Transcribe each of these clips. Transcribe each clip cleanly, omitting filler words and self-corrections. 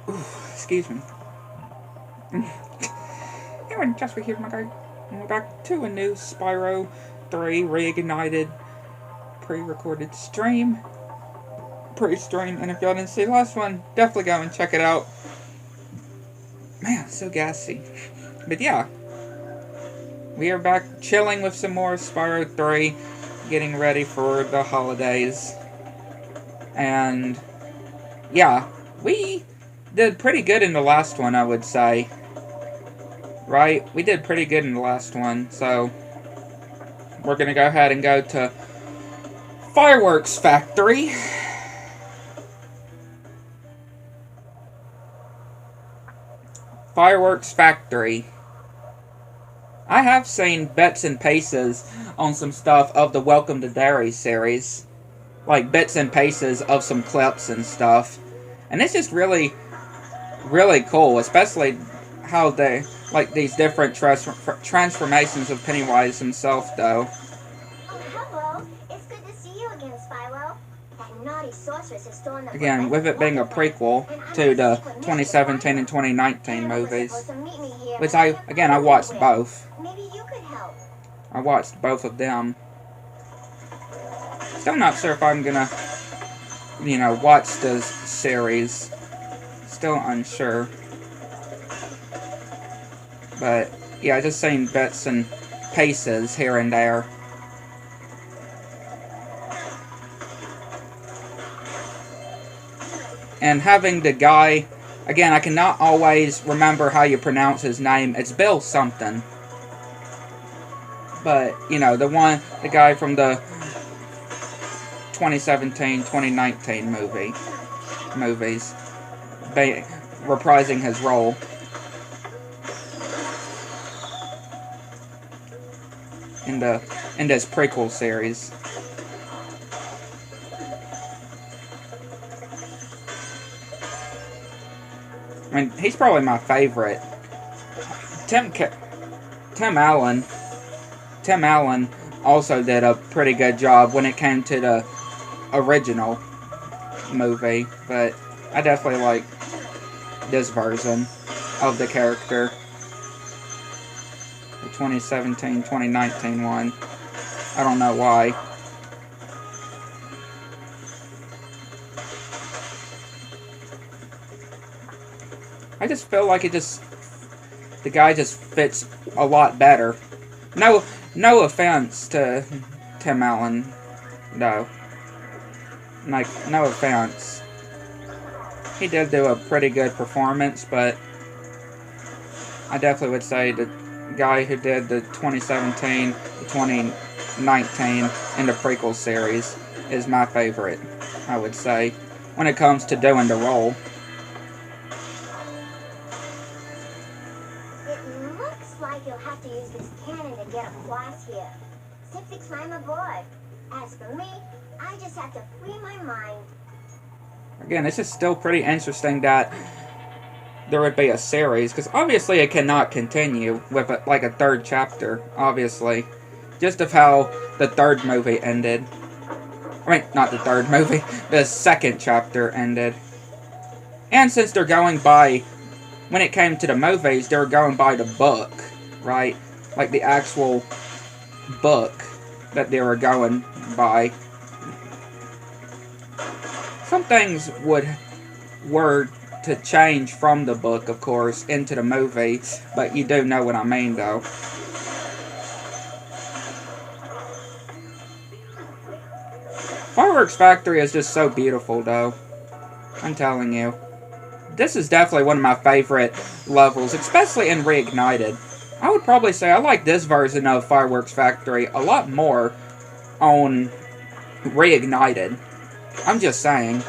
Ooh, excuse me. Anyway, just for here, my guy. And we're back to a new Spyro 3 Reignited Pre-RECORDED stream. Pre-stream, and if y'all didn't see the last one, definitely go and check it out. Man, so gassy. But yeah, we are back chilling with some more Spyro 3, getting ready for the holidays. And yeah, we did pretty good in the last one, I would say. Right? We did pretty good in the last one, so we're gonna go ahead and go to Fireworks Factory. Fireworks Factory. I have seen bits and pieces on some stuff of the Welcome to Derry series. Like bits and pieces of some clips and stuff. And it's just really, really cool, especially how they, like, these different transformations of Pennywise himself, though. Oh, hello. It's good to see you again, Spyro. That naughty sorceress is stolen the Again, with it being a prequel to the 2017 and 2019 movies. Which I watched both. Maybe you could help. I watched both of them. Still not sure if I'm gonna, watch this series. Still unsure. But, yeah, I just seen bits and pieces here and there. And having the guy, again, I cannot always remember how you pronounce his name. It's Bill something. But, the guy from the 2017-2019 movies, reprising his role. In this prequel series. I mean, he's probably my favorite. Tim Allen also did a pretty good job when it came to the original movie, but I definitely like this version of the character. The 2017-2019 one. I don't know why. I just feel like the guy just fits a lot better. No offense to Tim Allen, though. Like, no offense. He did do a pretty good performance, but I definitely would say the guy who did the 2017, the 2019, and the prequel series is my favorite, I would say, when it comes to doing the role. It looks like you'll have to use this cannon to get across here. Simply climb aboard. As for me, I just have to free my mind. Again, it's just still pretty interesting that there would be a series, because obviously it cannot continue with a third chapter, obviously. Just of how the third movie ended. I mean, not the third movie, the second chapter ended. And since they're going by, when it came to the movies, they were going by the book, right? Like the actual book that they were going by. Some things were to change from the book, of course, into the movie, but you do know what I mean, though. Fireworks Factory is just so beautiful, though. I'm telling you. This is definitely one of my favorite levels, especially in Reignited. I would probably say I like this version of Fireworks Factory a lot more on Reignited. I'm just saying.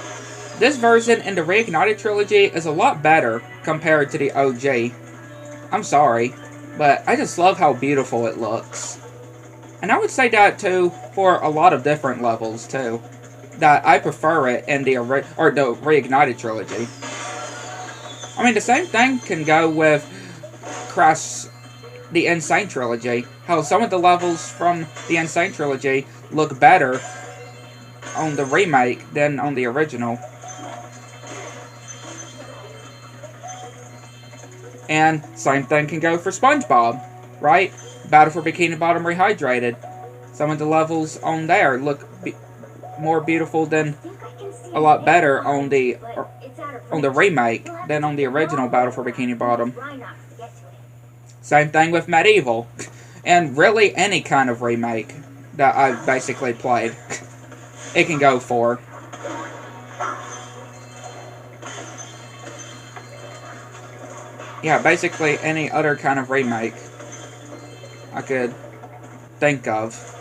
This version in the Reignited trilogy is a lot better compared to the OG. I'm sorry, but I just love how beautiful it looks. And I would say that, too, for a lot of different levels, too. That I prefer it in the Reignited trilogy. I mean, the same thing can go with the Insane trilogy. How some of the levels from the Insane trilogy look better on the remake than on the original. And same thing can go for SpongeBob, right? Battle for Bikini Bottom Rehydrated. Some of the levels on there look more beautiful than, a lot better on the remake than on the original Battle for Bikini Bottom. Same thing with Medieval. And really any kind of remake that I've basically played, it can go for. Yeah, basically any other kind of remake I could think of.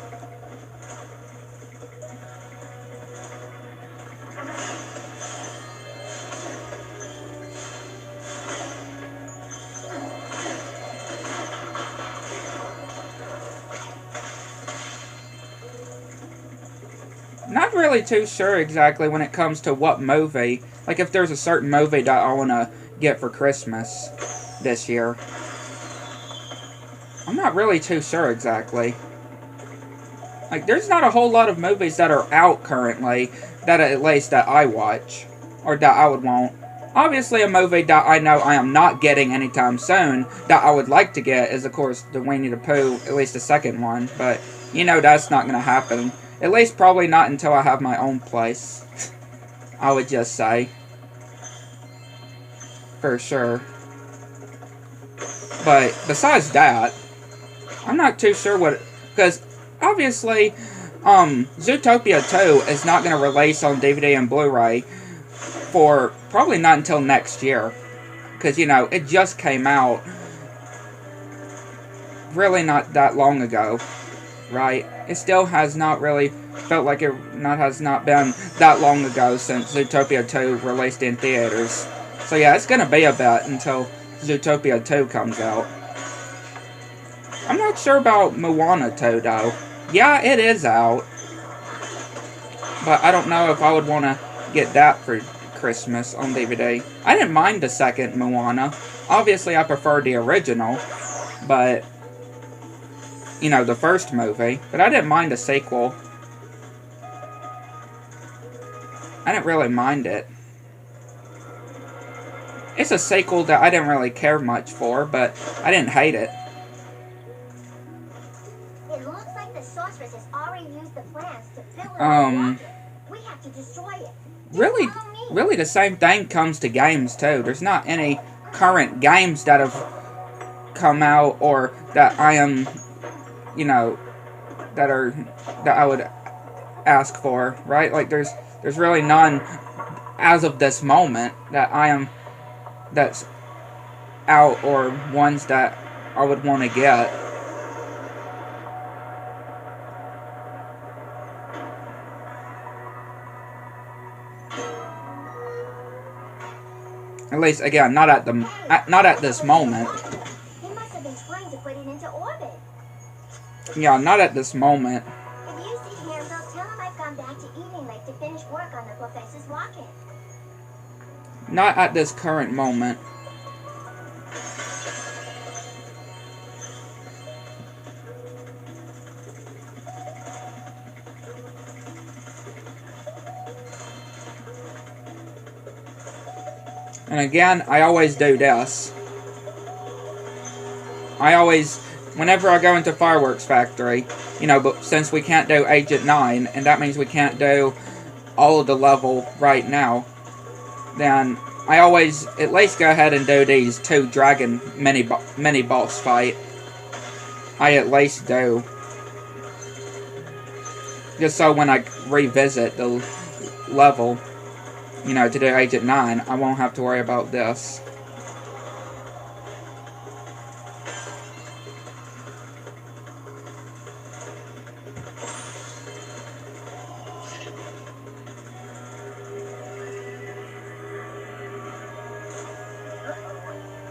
Not really too sure exactly when it comes to what movie. Like if there's a certain movie that I want to get for Christmas this year. I'm not really too sure exactly. Like there's not a whole lot of movies that are out currently that at least that I watch or that I would want. Obviously a movie that I know I am not getting anytime soon that I would like to get is of course the Winnie the Pooh, at least the second one, but you know that's not going to happen. At least probably not until I have my own place, I would just say. For sure. But besides that, I'm not too sure what, because obviously Zootopia 2 is not going to release on DVD and Blu-ray for probably not until next year. Because, you know, it just came out really not that long ago, right? It still has not really felt like it has not been that long ago since Zootopia 2 released in theaters. So yeah, it's going to be a bit until Zootopia 2 comes out. I'm not sure about Moana 2 though. Yeah, it is out. But I don't know if I would want to get that for Christmas on DVD. I didn't mind the second Moana. Obviously I prefer the original. But, you know, the first movie. But I didn't mind the sequel. I didn't really mind it. It's a sequel that I didn't really care much for, but I didn't hate it. It looks like the sorceress has already used the plans to fill it with water. We have to destroy it. Really the same thing comes to games too. There's not any current games that have come out or that I am, you know, that I would ask for, right? Like there's really none as of this moment that's out or ones that I would want to get. At least, again, not at this moment. He must have been trying to put it into orbit. Yeah, not at this moment. If you see him, don't tell him I've gone back to eating like to finish work on the professor's rocket. Not at this current moment. And again, I always do this. Whenever I go into Fireworks Factory, you know, but since we can't do Agent 9, and that means we can't do all of the level right now, then I always at least go ahead and do these 2 dragon mini boss fight. I at least do. Just so when I revisit the level, you know, to do Agent 9, I won't have to worry about this.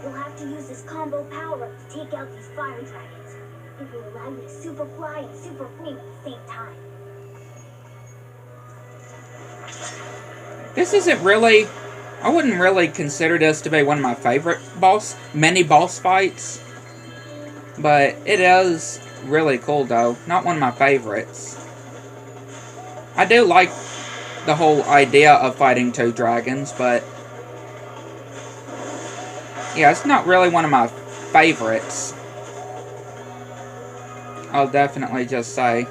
You'll have to use this combo power to take out these fire dragons. It will allow you to super fly and super scream at the same time. This isn't really... I wouldn't really consider this to be one of my favorite mini boss fights. But it is really cool, though. Not one of my favorites. I do like the whole idea of fighting 2 dragons, but... Yeah, it's not really one of my favorites. I'll definitely just say.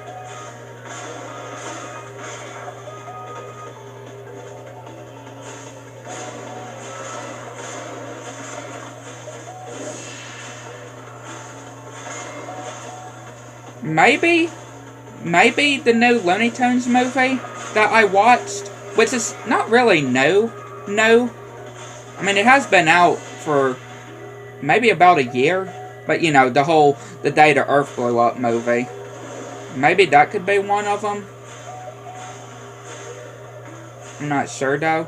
Maybe the new Looney Tunes movie that I watched, which is not really new. I mean, it has been out for maybe about a year, but you know, the Day the Earth Blew Up movie. Maybe that could be one of them. I'm not sure though.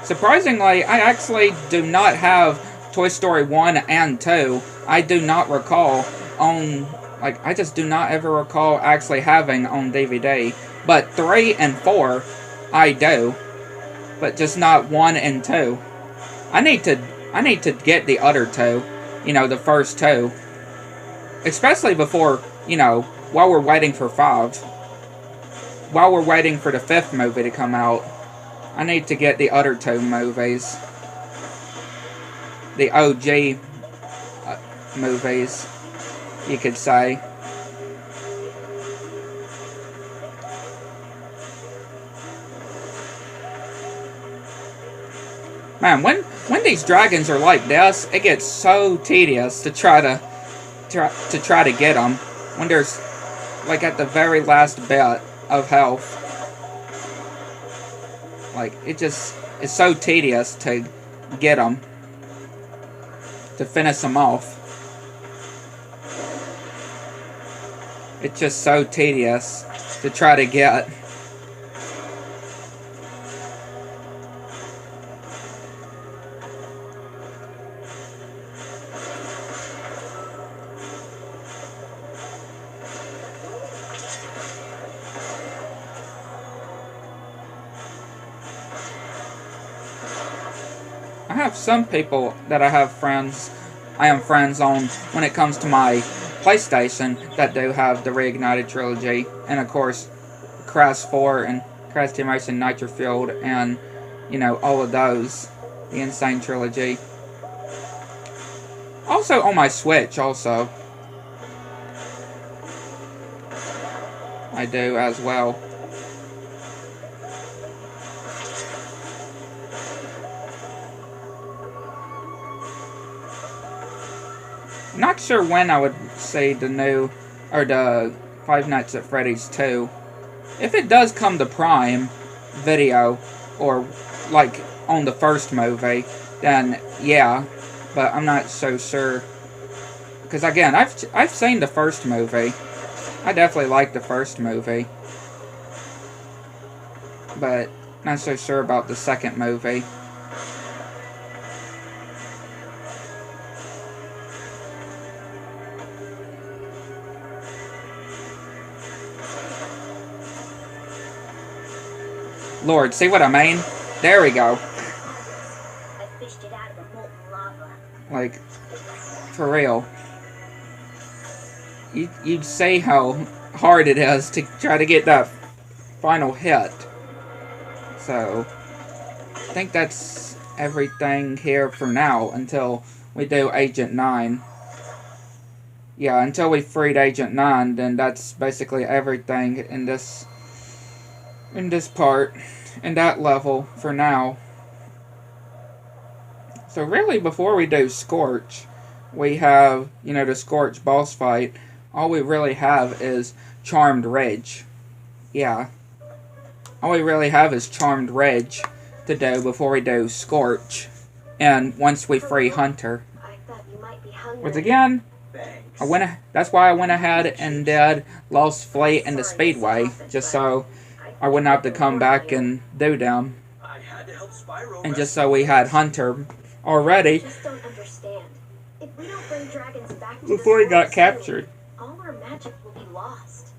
Surprisingly, I actually do not have Toy Story 1 and 2. I do not recall on, like, I just do not ever recall actually having on DVD. But 3 and 4, I do. But just not 1 and 2. I need to get the other 2. You know, the first 2. Especially before, you know, while we're waiting for 5. While we're waiting for the 5th movie to come out. I need to get the other 2 movies. The OG movies, you could say. Man, when these dragons are like this, it gets so tedious to try to get them. When there's like at the very last bit of health. Like, it's so tedious to get them. To finish them off. It's just so tedious to try to get. I have some people that I am friends on when it comes to my PlayStation that do have the Reignited trilogy, and of course Crash 4 and Crash Team Racing Nitro Fueled, and you know, all of those, the Insane trilogy. Also on my Switch, also I do as well. Not sure when I would say the new, or the Five Nights at Freddy's 2. If it does come to Prime Video, or like on the first movie, then yeah, but I'm not so sure. Because again, I've seen the first movie. I definitely like the first movie. But not so sure about the second movie. Lord, see what I mean? There we go. I fished it out of the molten lava. Like, for real. You'd see how hard it is to try to get that final hit. So, I think that's everything here for now until we do Agent 9. Yeah, until we freed Agent 9, then that's basically everything in this part, in that level, for now. So really, before we do Scorch, we have, you know, the Scorch boss fight. All we really have is Charmed Ridge. Yeah. All we really have is Charmed Ridge to do before we do Scorch. And once we free Hunter. I thought you might be hungry. Once again, that's why I went ahead and did Lost Fleet and the Speedway, just so I wouldn't have to come back and do them. And just so we had Hunter already Just don't understand. If we don't bring dragons back to before he got captured. all our magic will be lost.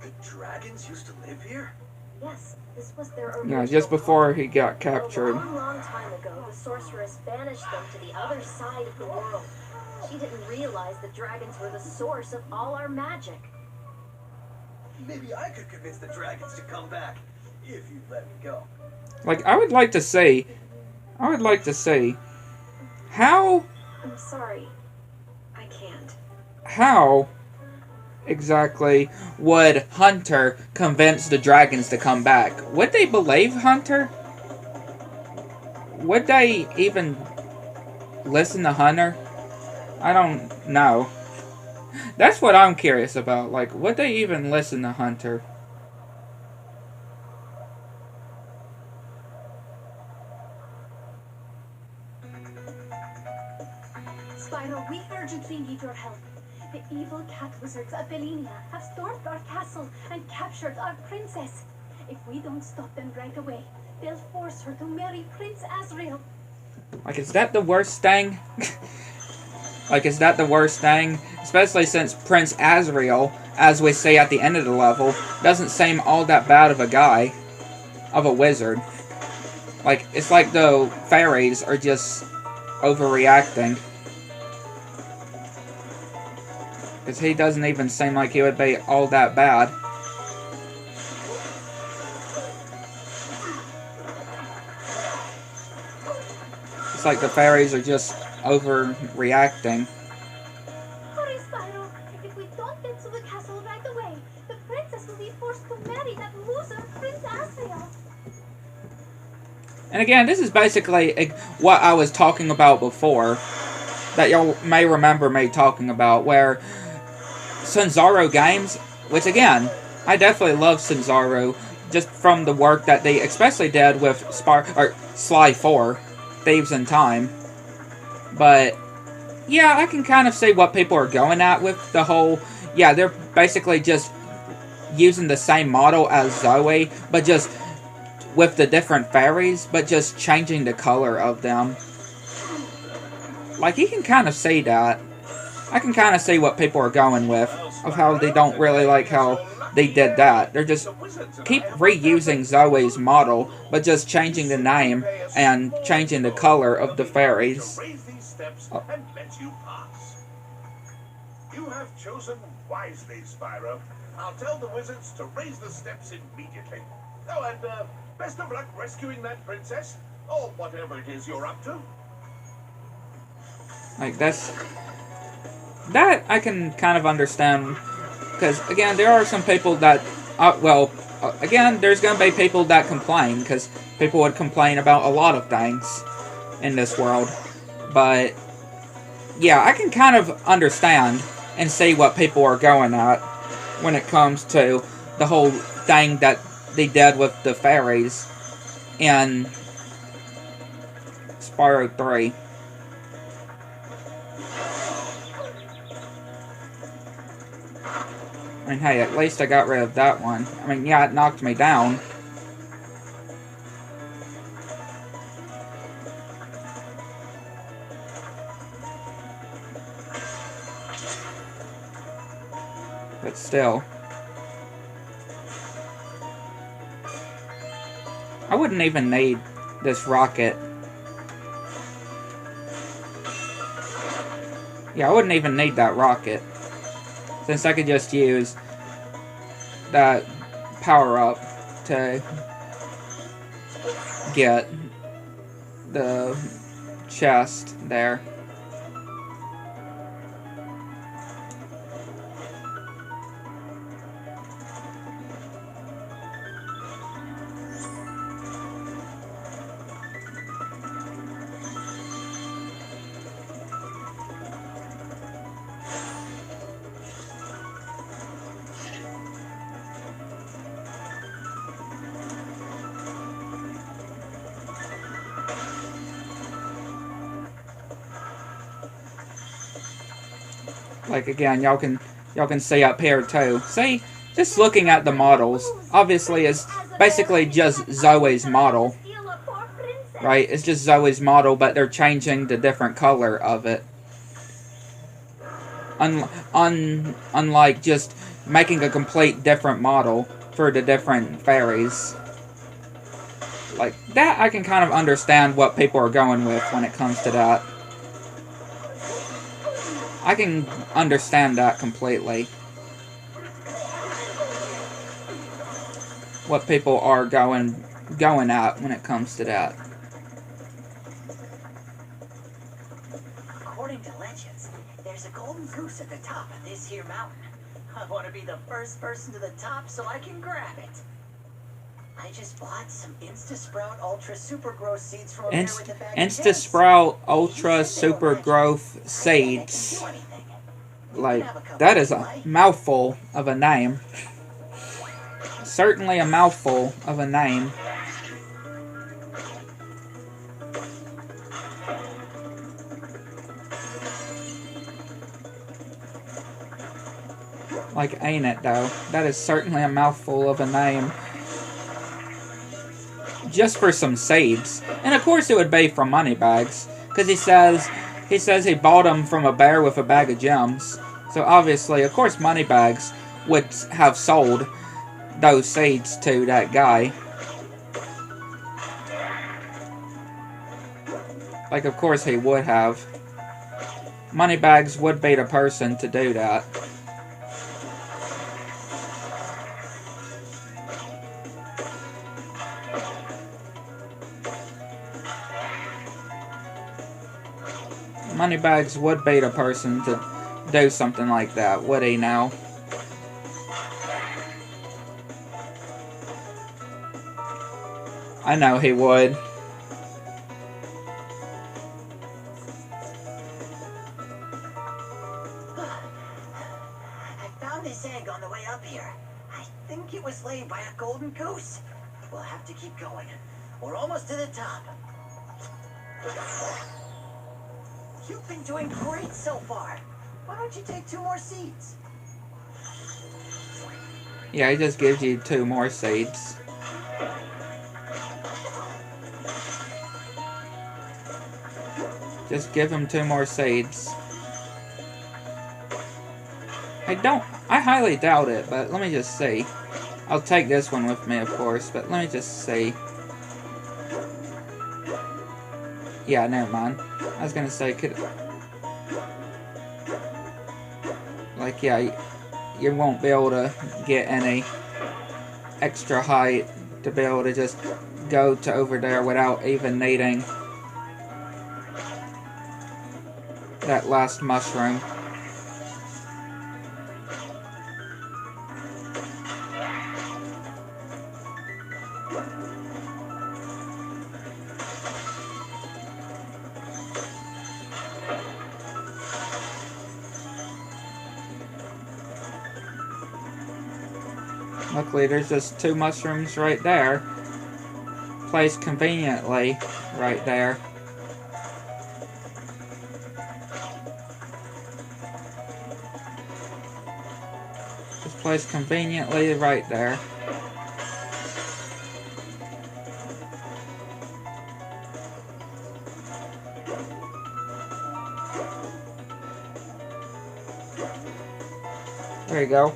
The dragons used to live here? Yes, this was their original Yeah, just before he got home. captured. A long time ago, the sorceress banished them to the other side of the world. She didn't realize the dragons were the source of all our magic. Maybe I could convince the dragons to come back. If you let me go. Like, I would like to see how I'm sorry. I can't. how exactly would Hunter convince the dragons to come back? Would they believe Hunter? Would they even listen to Hunter? I don't know. That's what I'm curious about. Like, would they even listen to Hunter? Spyro, we urgently need your help. The evil cat wizards of Belinia have stormed our castle and captured our princess. If we don't stop them right away, they'll force her to marry Prince Azrael. Like, is that the worst thing? Like, is that the worst thing? Especially since Prince Azrael, as we see at the end of the level, doesn't seem all that bad of a guy. Of a wizard. Like, it's like the fairies are just overreacting. Because he doesn't even seem like he would be all that bad. It's like the fairies are just overreacting. Hurry, Spyro! If we don't get to the castle right away, the princess will be forced to marry that loser, Prince Azrael. And again, this is basically what I was talking about before. That y'all may remember me talking about, where Sanzaro Games, which again, I definitely love Sanzaro, just from the work that they especially did with Sly 4, Thieves in Time. But, yeah, I can kind of see what people are going at with the whole, yeah, they're basically just using the same model as Zoe, but just with the different fairies, but just changing the color of them. Like, you can kind of see that. I can kind of see what people are going with, of how they don't really like how they did that. They're just keep reusing Zoe's model, but just changing the name and changing the color of the fairies. You have chosen wisely, Spyro. I'll tell the wizards to raise the steps immediately. Oh, and best of luck rescuing that princess, or whatever it is you're up to. Like, that I can kind of understand, because, again, there are some people that, again, there's going to be people that complain, because people would complain about a lot of things in this world, but, yeah, I can kind of understand and see what people are going at when it comes to the whole thing that they did with the fairies in Spyro 3. I mean, hey, at least I got rid of that one. I mean, yeah, it knocked me down. But still. I wouldn't even need this rocket. Yeah, I wouldn't even need that rocket. Since I could just use that power-up to get the chest there. Like, again, y'all can see up here too. See, just looking at the models, obviously it's basically just Zoe's model, right? It's just Zoe's model, but they're changing the different color of it. Unlike just making a complete different model for the different fairies. Like, that I can kind of understand what people are going with when it comes to that. I can understand that completely. what people are going at when it comes to that. According to legends, there's a golden goose at the top of this here mountain. I want to be the first person to the top so I can grab it. I just bought some Insta-Sprout Ultra Super Growth seeds from a bear with a bag of Insta-Sprout Ultra Super Growth seeds. Like, that is a mouthful of a name. Certainly a mouthful of a name. Like, ain't it though? That is certainly a mouthful of a name. Just for some seeds. And of course it would be from Moneybags. Because he says he bought them from a bear with a bag of gems. So obviously, of course, Moneybags would have sold those seeds to that guy. Like, of course he would have. Moneybags would be the person to do that. Moneybags would be the person to do something like that, would he now? I know he would. I found this egg on the way up here. I think it was laid by a golden goose. We'll have to keep going. We're almost to the top. You've been doing great so far. Why don't you take 2 more seeds? Yeah, he just gives you 2 more seeds. Just give him 2 more seeds. I highly doubt it, but let me just see. I'll take this one with me, of course, but let me just see. Yeah, never mind. I was gonna say, like, yeah, you won't be able to get any extra height to be able to just go to over there without even needing that last mushroom. Luckily, there's just 2 mushrooms right there. Placed conveniently right there. Just placed conveniently right there. There you go.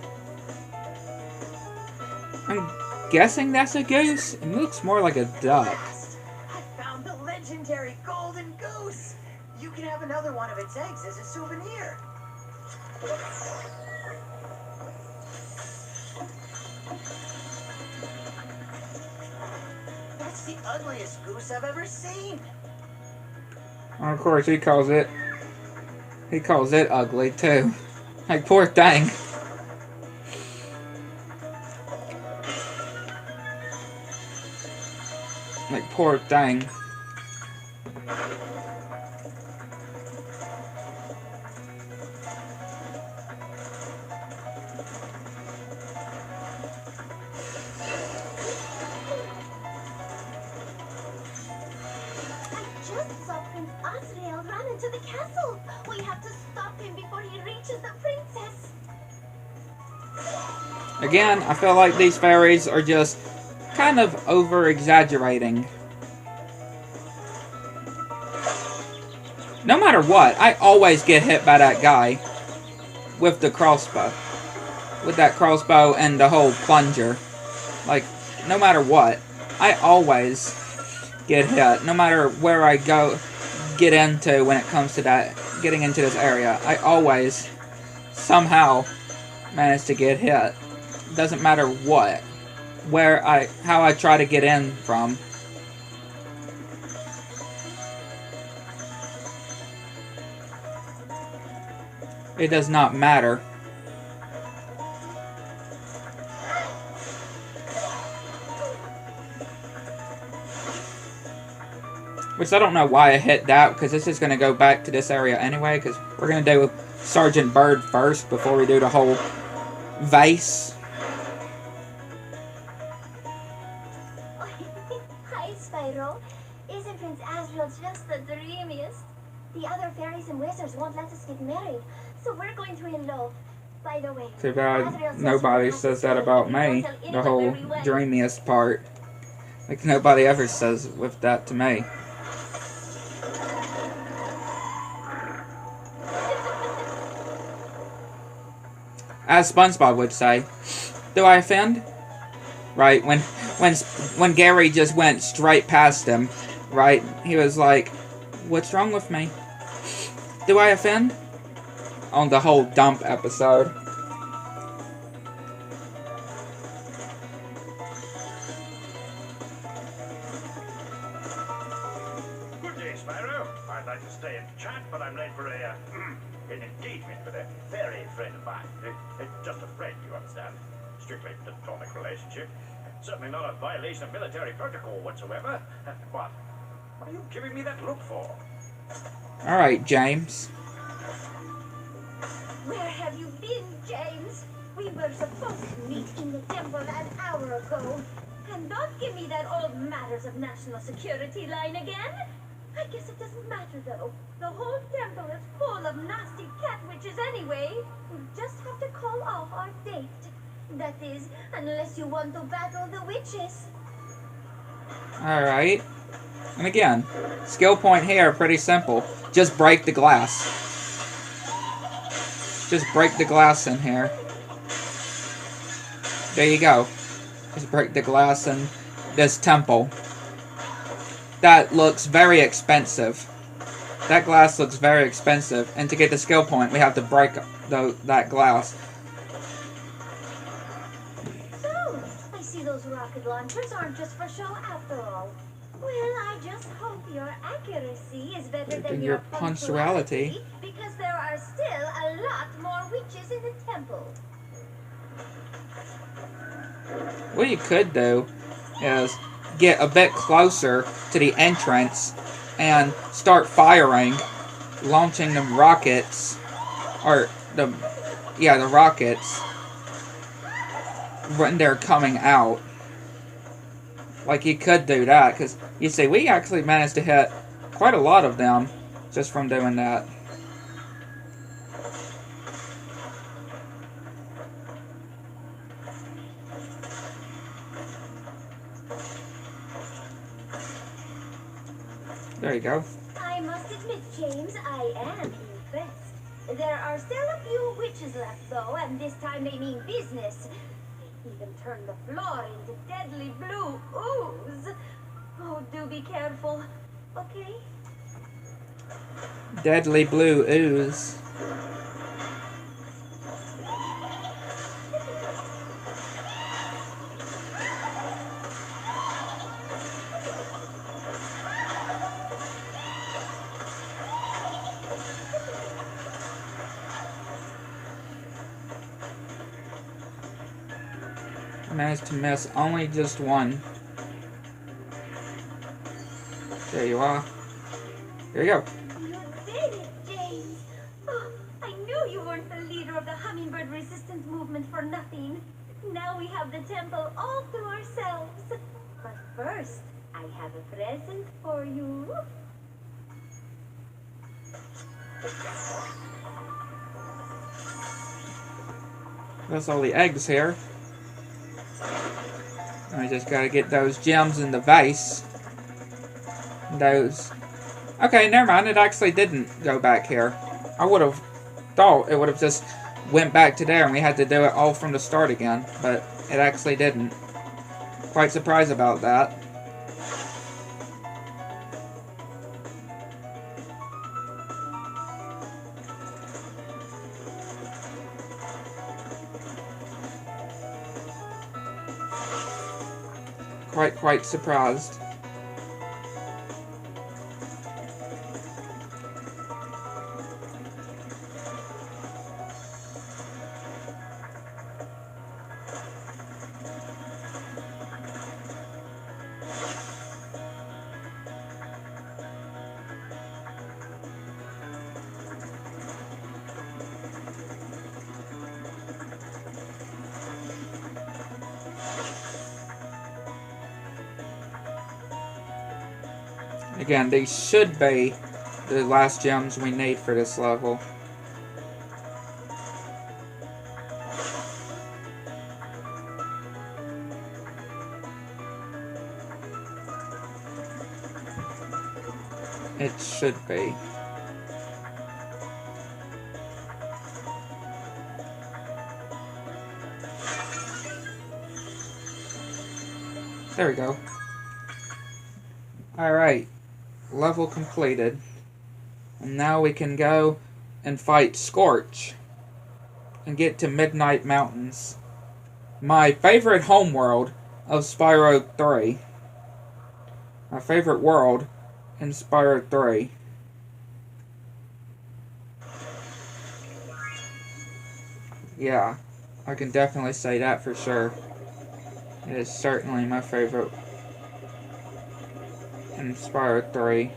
I'm guessing that's a goose. It looks more like a duck. I found the legendary golden goose. You can have another one of its eggs as a souvenir. That's the ugliest goose I've ever seen. And of course, he calls it ugly too. Like, poor thing. Like, poor thing. Just saw Prince Asriel run into the castle. We have to stop him before he reaches the princess. Again, I feel like these fairies are just kind of over-exaggerating. No matter what, I always get hit by that guy with the crossbow. With that crossbow and the whole plunger. Like, no matter what, I always get hit. No matter where I get into when it comes to that, getting into this area, I always somehow manage to get hit. Doesn't matter what. how I try to get in from. It does not matter. Which I don't know why I hit that, because this is going to go back to this area anyway, because we're going to do Sergeant Bird first before we do the whole vase. Hi, Spyro. Isn't Prince Asriel just the dreamiest? The other fairies and wizards won't let us get married, so we're going to elope. By the way, Too bad nobody says that about me, the whole dreamiest part. Like, nobody ever says with that to me. As SpongeBob would say, do I offend? Right, when Gary just went straight past him, right, he was like, what's wrong with me? Do I offend? On the whole dump episode. Good day, Spyro. I'd like to stay and chat, but I'm late for an engagement with a fairy friend of mine. Just a friend, you understand. Strictly platonic relationship. Certainly not a violation of military protocol whatsoever. What are you giving me that look for? Alright, James. Where have you been, James? We were supposed to meet in the temple an hour ago. And don't give me that old matters of national security line again. I guess it doesn't matter, though. The whole temple is full of nasty cat witches anyway. We just have to call off our date. That is, unless you want to battle the witches. Alright. And again, skill point here, pretty simple. Just break the glass. Just break the glass in here. There you go. Just break the glass in this temple. That looks very expensive. That glass looks very expensive. And to get the skill point, we have to break that glass. So, I see those rocket launchers aren't just for show after all. Well, I just hope your accuracy is better than your punctuality, because there are still a lot more witches in the temple. What you could do is get a bit closer to the entrance and start firing, launching the rockets, or the rockets when they're coming out. Like, you could do that, because you see, we actually managed to hit quite a lot of them just from doing that. There you go. I must admit, James, I am impressed. There are still a few witches left, though, and this time they mean business. Even turn the floor into deadly blue ooze. Oh, do be careful, okay? Deadly blue ooze. Managed to miss only just one. There you are. There you go. You did it, James. Oh, I knew you weren't the leader of the hummingbird resistance movement for nothing. Now we have the temple all to ourselves. But first, I have a present for you. That's all the eggs here. I just gotta get those gems in the vase. Those. Okay, never mind. It actually didn't go back here. I would have thought it would have just went back to there and we had to do it all from the start again. But it actually didn't. Quite surprised about that. quite surprised. Again, these should be the last gems we need for this level. It should be. There we go. Alright. Level completed. And now we can go and fight Scorch. And get to Midnight Mountains. My favorite homeworld of Spyro 3. My favorite world in Spyro 3. Yeah, I can definitely say that for sure. It is certainly my favorite in Spyro 3.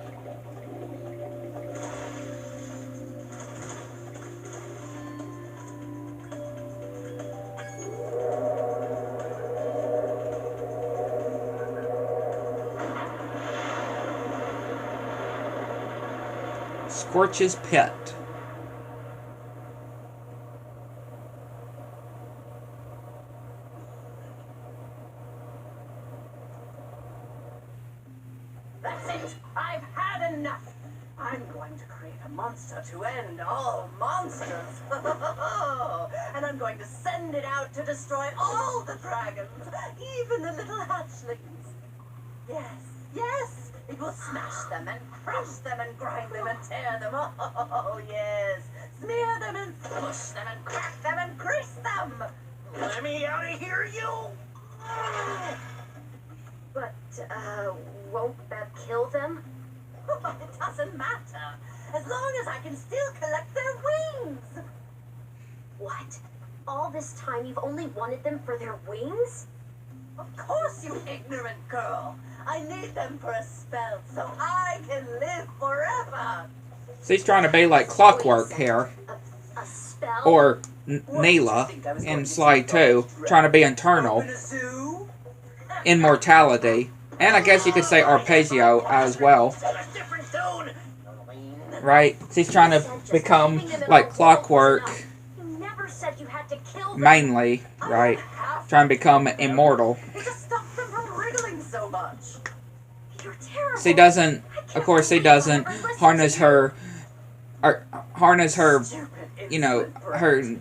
Scorch's Pit. That's it! I've had enough! I'm going to create a monster to end all monsters! And I'm going to send it out to destroy all the dragons, even the little hatchlings. Yes, yes! It will smash them and crush them and grind them and tear them. Oh, yes! Smear them and smush them and crack them and grease them! Let me out of here, you! But, won't that kill them? It doesn't matter, as long as I can still collect their wings. What? All this time you've only wanted them for their wings? Of course, you ignorant girl. I need them for a spell so I can live forever. So he's trying to be like Clockwork here. A spell? Or Neela in Sly 2, trying to be internal. In a zoo? Immortality. And I guess you could say Arpeggio as well. Right? He's trying to become like Clockwork. You never said you had to kill them. Mainly, right? Trying to become immortal. To stop them from wriggling so much. You're terrible. So he doesn't, of course he doesn't harness her, you know, her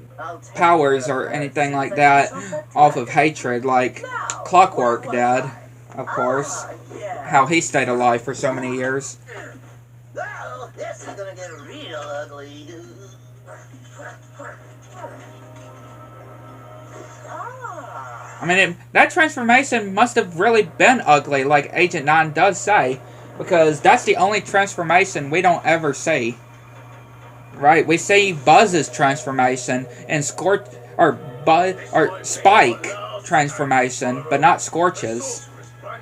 powers or anything like that off of hatred like Clockwork did, of course. How he stayed alive for so many years. Well, this is gonna get real ugly. I mean, that transformation must have really been ugly, like Agent 9 does say, because that's the only transformation we don't ever see. Right? We see Buzz's transformation and Spike transformation, but not Scorch's.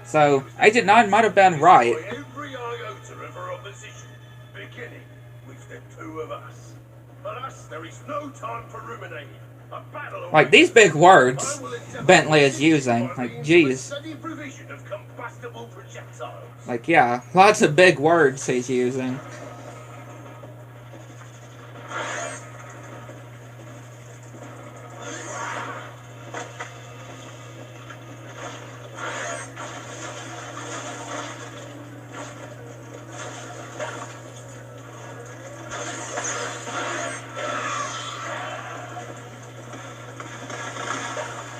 So, Agent 9 might have been right. Every iota of our opposition, beginning with the two of us. For us, there is no time for ruminating. A battle Like, these big words Bentley is using. Like, geez. provision of combustible projectiles. Like, yeah, lots of big words he's using.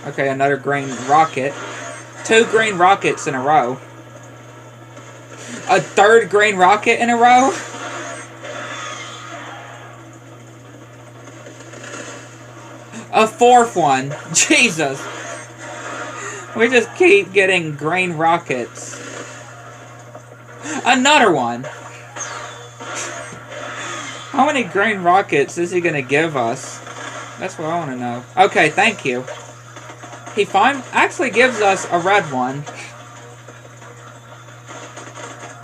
Okay, another green rocket. 2 green rockets in a row. A third green rocket in a row? A 4th one. Jesus. We just keep getting green rockets. Another one! How many green rockets is he gonna give us? That's what I want to know. Okay, thank you. He actually gives us a red one.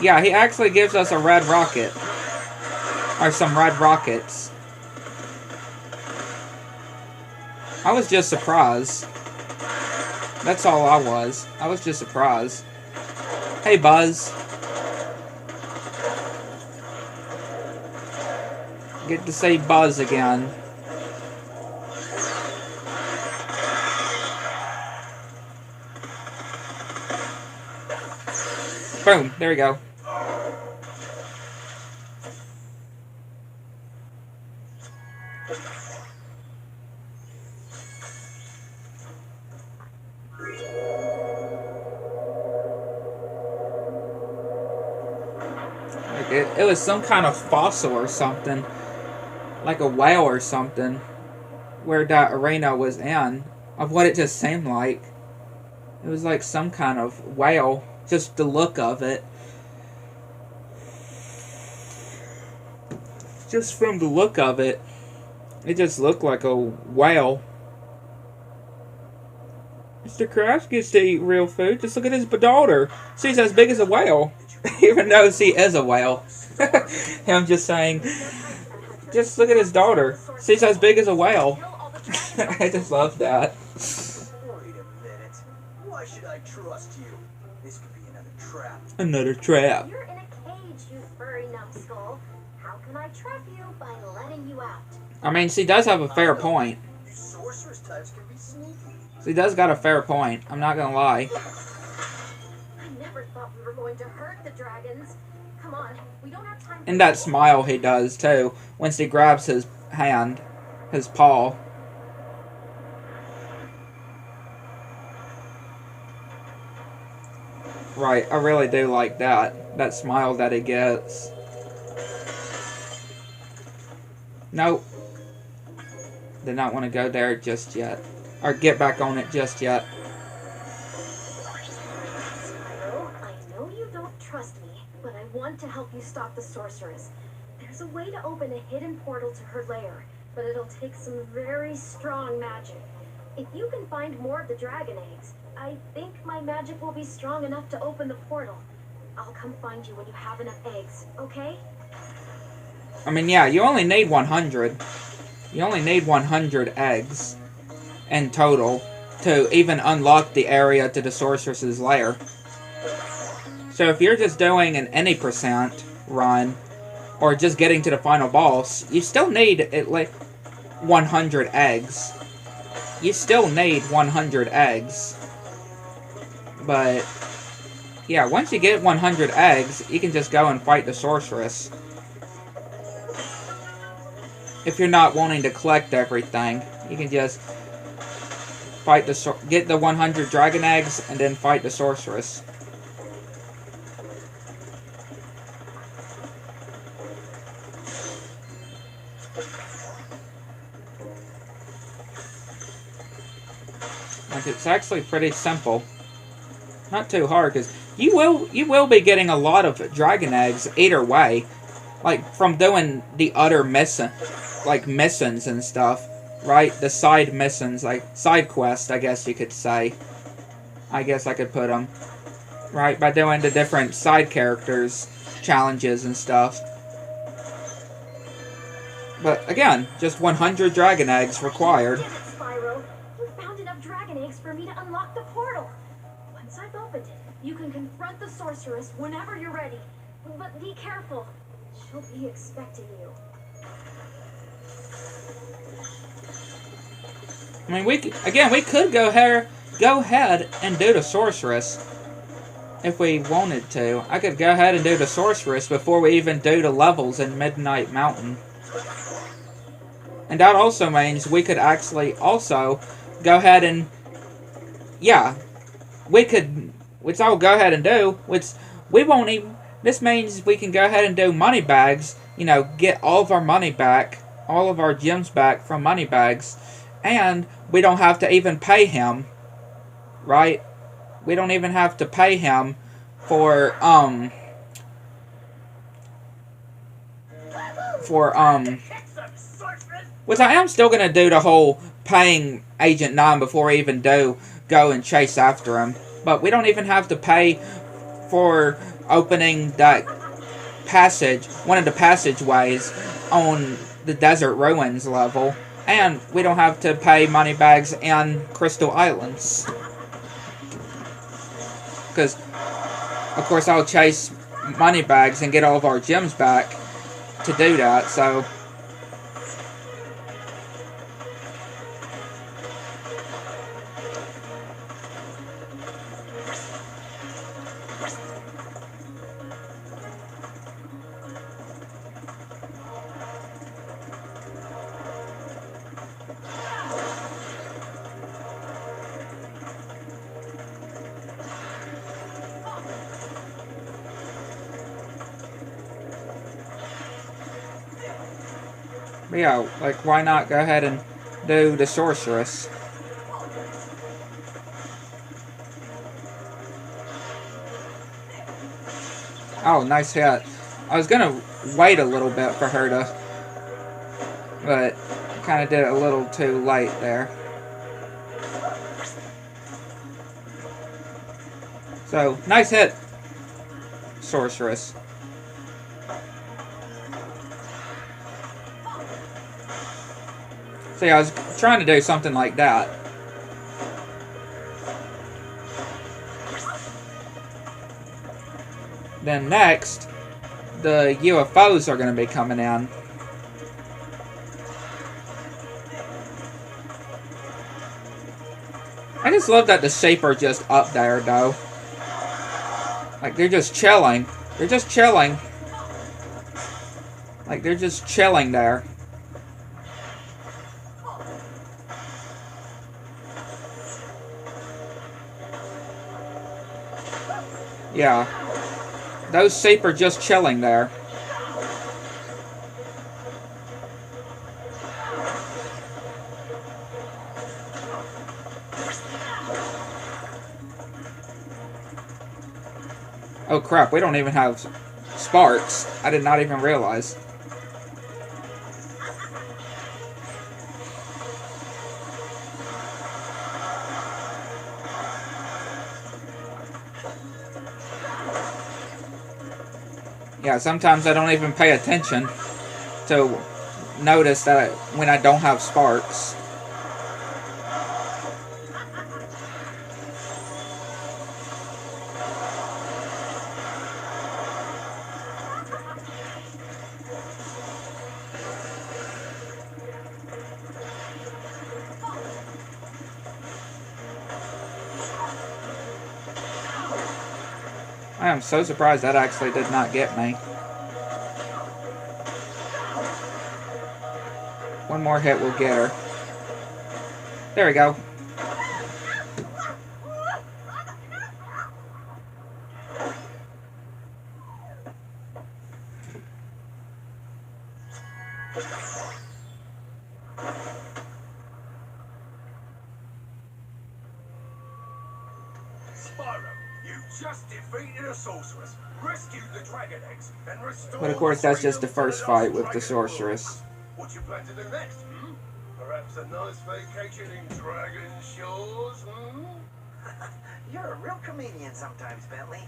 Yeah, he actually gives us a red rocket. Or some red rockets. I was just surprised. That's all I was. I was just surprised. Hey, Buzz. Get to say Buzz again. Boom. There we go. It was some kind of fossil or something. Like a whale or something. Where that arena was in. Of what it just seemed like. It was like some kind of whale. Just the look of it. Just from the look of it. It just looked like a whale. Mr. Krabs gets to eat real food. Just look at his daughter. She's as big as a whale. Even though she is a whale. I'm just saying. Just look at his daughter. She's as big as a whale. I just love that. Wait a minute. Why should I trust you? This could be another trap. Another trap. You're in a cage, you furry numbskull. How can I trap you by letting you out? I mean, she does have a fair point. You sorceress types can be sneaky. She does got a fair point. I'm not gonna lie. I never thought we were going to hurt the dragons. Come on, we don't have time. And that smile he does too, when she grabs his hand, his paw. Right, I really do like that. That smile that he gets. Nope. Did not want to go there just yet. Or get back on it just yet. Spyro, I know you don't trust me, but I want to help you stop the sorceress. There's a way to open a hidden portal to her lair, but it'll take some very strong magic. If you can find more of the dragon eggs, I think my magic will be strong enough to open the portal. I'll come find you when you have enough eggs, okay? I mean, yeah, you only need 100. You only need 100 eggs in total to even unlock the area to the sorceress's lair. So if you're just doing an any percent run, or just getting to the final boss, you still need at least 100 eggs. You still need 100 eggs. But, yeah, once you get 100 eggs, you can just go and fight the sorceress. If you're not wanting to collect everything, you can just fight get the 100 dragon eggs and then fight the sorceress. Like, it's actually pretty simple. Not too hard, because you will be getting a lot of dragon eggs either way. Like, from doing the other missions and stuff, right? The side missions, like, side quests, I guess you could say. I guess I could put them. Right, by doing the different side characters, challenges and stuff. But, again, just 100 dragon eggs required. Damn it, Spyro. You found enough dragon eggs for me to unlock the portal. Once I've opened it, you can confront the sorceress whenever you're ready. But be careful. She'll be expecting you. I mean, we could go ahead and do the sorceress if we wanted to. I could go ahead and do the sorceress before we even do the levels in Midnight Mountain. And that also means we could actually also go ahead and, yeah, we could, which I'll go ahead and do, which we won't even, this means we can go ahead and do money bags, you know, get all of our money back, all of our gems back from money bags, and we don't have to even pay him, right? we don't even have to pay him for which I am still gonna do the whole paying Agent 9 before I even do go and chase after him. But we don't even have to pay for opening that passage, one of the passageways on the Desert Ruins level. And we don't have to pay moneybags in Crystal Islands. Because, of course, I'll chase moneybags and get all of our gems back to do that, so... But yeah, like, why not go ahead and do the Sorceress? Oh, nice hit. I was gonna wait a little bit for her to... But, kind of did it a little too late there. So, nice hit, Sorceress. See, I was trying to do something like that. Then next, the UFOs are going to be coming in. I just love that the shape are just up there, though. Like, they're just chilling. They're just chilling. Like, they're just chilling there. Yeah. Those sheep are just chilling there. Oh crap, we don't even have sparks. I did not even realize. Yeah, sometimes I don't even pay attention to notice that when I don't have sparks. I am so surprised that actually did not get me. One more hit will get her. There we go. Spyro, you just defeated a sorceress, rescued the dragon eggs, and restored... But of course, that's just the first fight with the sorceress. What you plan to do next, hmm? Perhaps a nice vacation in Dragon Shores, hmm? You're a real comedian sometimes, Bentley.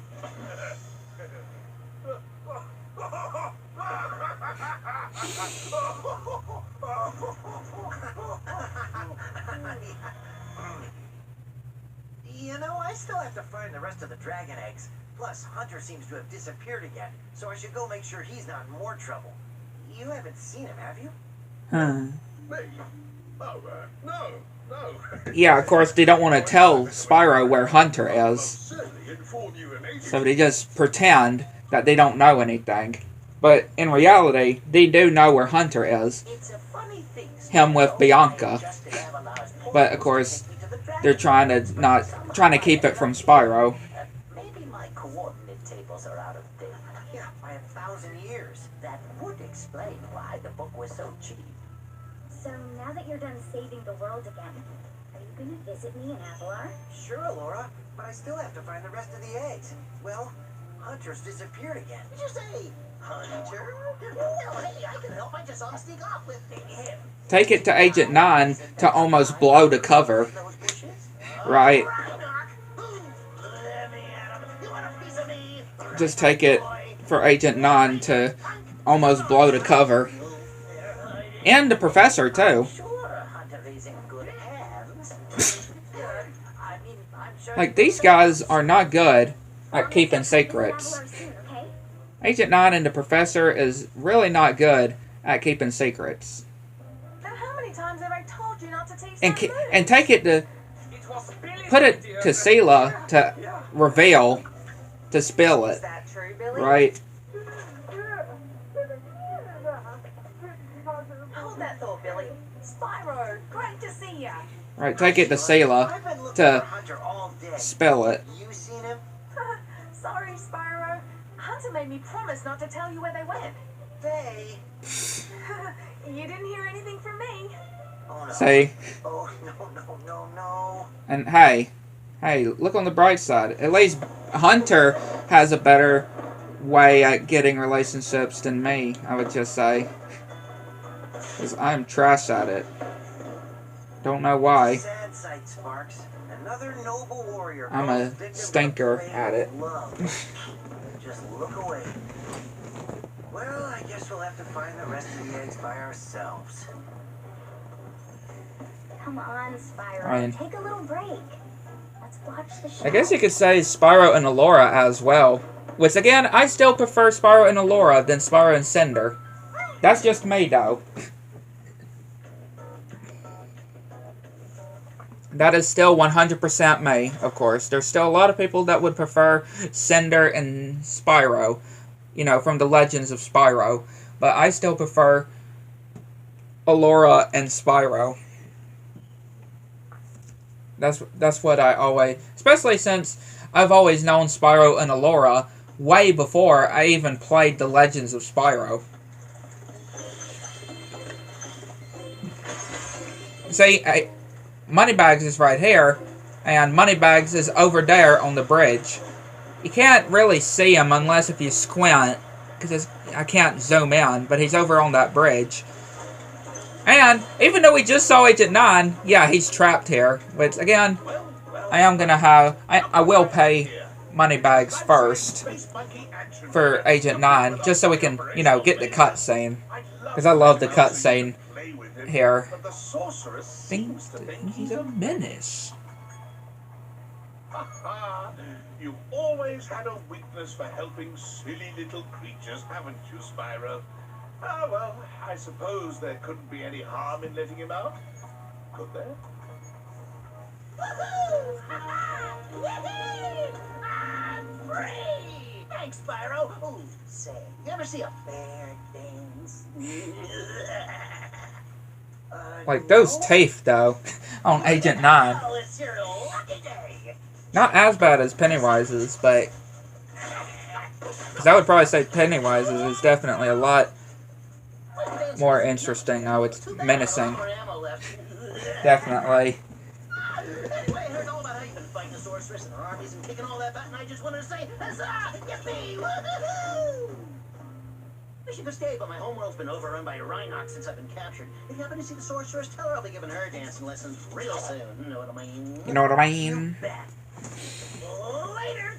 You know, I still have to find the rest of the dragon eggs. Plus, Hunter seems to have disappeared again, so I should go make sure he's not in more trouble. You haven't seen him, have you? Me? Oh, no. Yeah, of course, they don't want to tell Spyro where Hunter is. So they just pretend that they don't know anything. But in reality, they do know where Hunter is. Him with Bianca. But of course, they're trying to keep it from Spyro. Maybe my coordinate tables are out of date. Yeah, by 1,000 years. That would explain why the book was so cheap. So now that you're done saving the world again, are you Will you visit me in Avalar? Sure, Laura, but I still have to find the rest of the eggs. Well, Hunter's disappeared again. Did you say Hunter? Well, hey, I can help. I just saw him sneak off with him. Take it to Agent 9 to almost blow the cover. Those bushes? Right. Let me at him. You want a piece of me? Just take it for Agent 9 to almost blow the cover. And the professor, too. Sure, Hunter is in good hands. I mean, I'm sure. Like, these guys are not good at keeping secrets. Avalar soon, okay? Agent 9 and the professor is really not good at keeping secrets. Now, how many times have I told you not to taste And, that food? and take it to... Put it to Sela to reveal, to spill Is it. that true, Billy? Right? Hold that thought, Billy. Spyro, great to see ya. Right, take it to Sela I've been looking to for Hunter all day. spill it. You seen him? Sorry, Spyro. Hunter made me promise not to tell you where they went. They. You didn't hear anything from me. Oh no. See? Oh no. And hey, look on the bright side. At least Hunter has a better way at getting relationships than me, I would just say. Because I'm trash at it. Don't know why. Sad sight, Sparks. Another noble warrior. I'm falls a victim to stinker the at it. love. Just look away. Well, I guess we'll have to find the rest of the eggs by ourselves. Come on, Spyro. Ryan. Take a little break. Let's watch the show. I guess you could say Spyro and Allura as well. Which, again, I still prefer Spyro and Allura than Spyro and Cinder. That's just me, though. That is still 100% me, of course. There's still a lot of people that would prefer Cinder and Spyro, you know, from the Legends of Spyro. But I still prefer Allura and Spyro. That's what I always... Especially since I've always known Spyro and Allura way before I even played the Legends of Spyro. See, Moneybags is right here, and Moneybags is over there on the bridge. You can't really see him unless if you squint, because I can't zoom in, but he's over on that bridge. And, even though we just saw Agent 9, yeah, he's trapped here. Which, again, I am going to have... I will pay Moneybags first for Agent 9, just so we can, you know, get the cutscene. Because I love the cutscene here. But the sorceress I think seems to think he's a menace. You've always had a weakness for helping silly little creatures, haven't you, Spyro? Ah, well, I suppose there couldn't be any harm in letting him out. Could there? Woohoo! I'm free! Thanks, Spyro. Oh, say, you ever see a bear dance? Like, those teeth, though, on Agent 9. Oh, it's your lucky day. Not as bad as Pennywise's, but... Because I would probably say Pennywise's is definitely a lot more interesting. I would... menacing. Definitely. Anyway, I heard all about how you've been fighting the sorceress and her armies and kicking all that butt, and I just wanted to say, huzzah! Yippee! Woohoo! Wish you could stay, but my homeworld's been overrun by Rhinox since I've been captured. If you happen to see the sorceress, tell her I'll be giving her dancing lessons real soon. You know what I mean? You know what I mean? You bet. Later!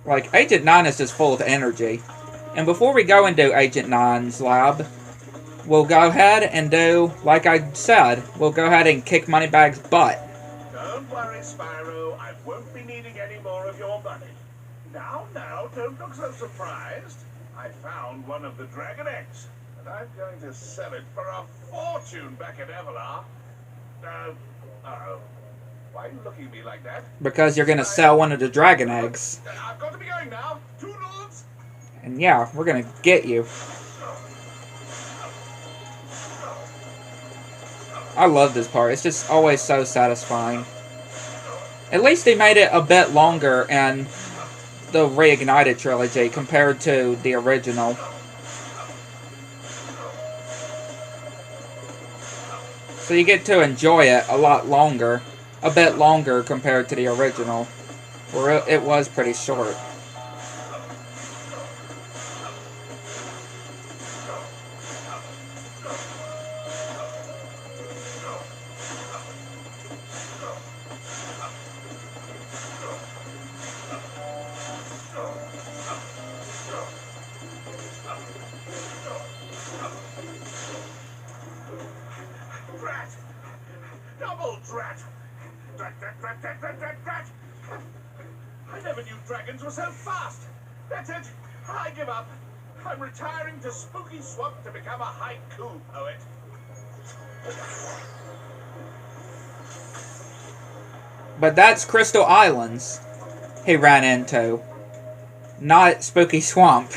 Like, Agent 9 is just full of energy. And before we go into Agent 9's lab, we'll go ahead and do, like I said, we'll go ahead and kick Moneybags' butt. Don't worry, Spyro. I won't be needing any more of your money. Now, don't look so surprised. I found one of the dragon eggs, and I'm going to sell it for a fortune back at Avalar. Why are you looking at me like that? Because you're going to sell one of the dragon eggs. I've got to be going now. Toodles! And yeah, we're going to get you. I love this part. It's just always so satisfying. At least they made it a bit longer in the Reignited trilogy compared to the original. So you get to enjoy it a lot longer. A bit longer compared to the original. Where it was pretty short. Drat! Double drat! Drat, drat, drat, drat, drat, drat, drat! I never knew dragons were so fast! That's it! I give up! I'm retiring to Spooky Swamp to become a haiku poet. But that's Crystal Islands he ran into. Not Spooky Swamp.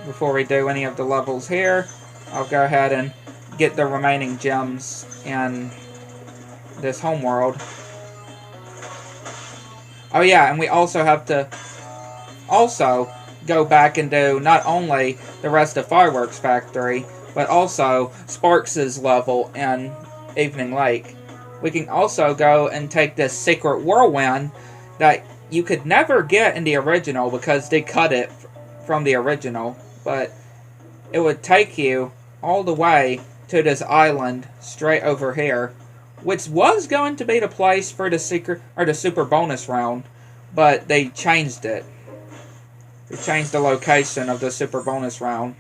Before we do any of the levels here, I'll go ahead and get the remaining gems in this homeworld. Oh yeah, and we also have to go back and do not only the rest of Fireworks Factory, but also Sparks' level in Evening Lake. We can also go and take this secret whirlwind that you could never get in the original because they cut it from the original, but it would take you all the way to this island straight over here, which was going to be the place for the secret or the super bonus round, but they changed it. They changed the location of the super bonus round.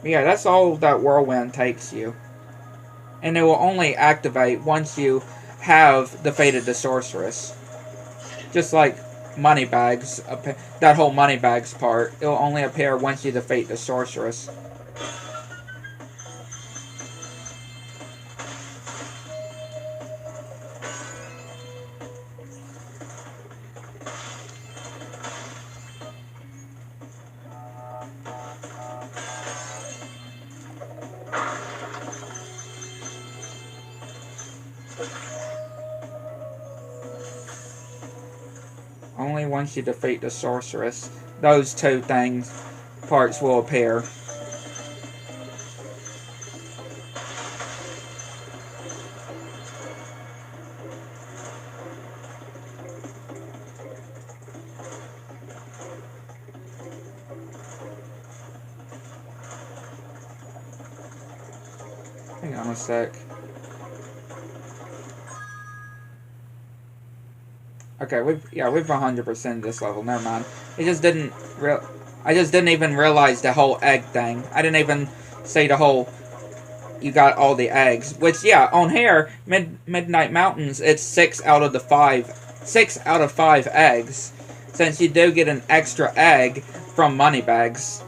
But yeah, that's all that whirlwind takes you. And it will only activate once you have defeated the sorceress. Just like Moneybags, that whole Moneybags part, it will only appear once you defeat the sorceress. Only once you defeat the sorceress, those two parts will appear. Hang on a sec. Okay, we've 100% this level. Never mind. I just didn't even realize the whole egg thing. I didn't even see the whole. You got all the eggs, which yeah, on here, Midnight Mountains, it's 6 out of 5 eggs, since you do get an extra egg from Moneybags.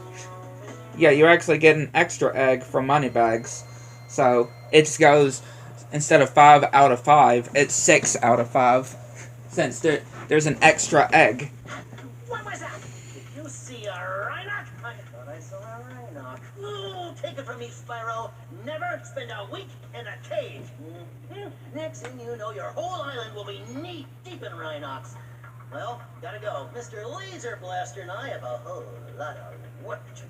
Yeah, you actually get an extra egg from Moneybags, so it goes instead of 5 out of 5, it's 6 out of 5. Since there's an extra egg. What was that? Did you see a Rhinoc? I thought I saw a Rhinoc. Ooh, take it from me, Spyro. Never spend a week in a cage. Next thing you know, your whole island will be knee deep in Rhinocs. Well, gotta go. Mr. Laser Blaster and I have a whole lot of work to do.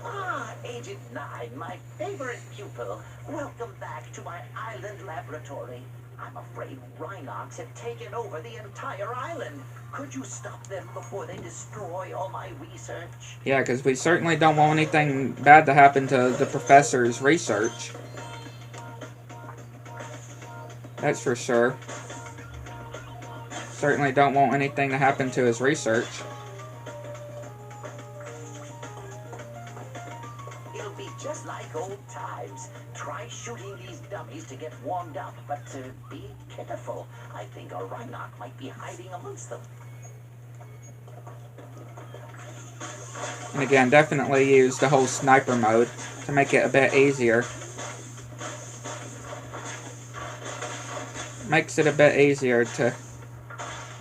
Ah, Agent 9, my favorite pupil. Welcome back to my island laboratory. I'm afraid Rhinocs have taken over the entire island. Could you stop them before they destroy all my research? Yeah, because we certainly don't want anything bad to happen to the professor's research. That's for sure. Certainly don't want anything to happen to his research. Just like old times. Try shooting these dummies to get warmed up, but be careful. I think a Rhinoc might be hiding amongst them. And again, definitely use the whole sniper mode to make it a bit easier. Makes it a bit easier to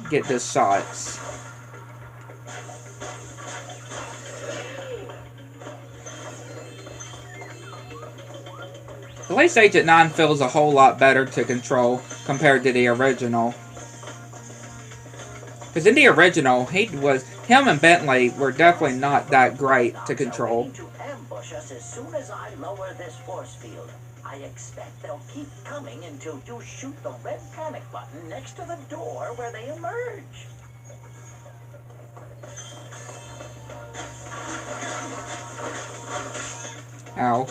get the shots. At least Agent 9 feels a whole lot better to control compared to the original. Because in the original, him and Bentley were definitely not that great to control. To ambush us as soon as I lower this force field. I expect they'll keep coming until you shoot the red panic button next to the door where they emerge. Ow.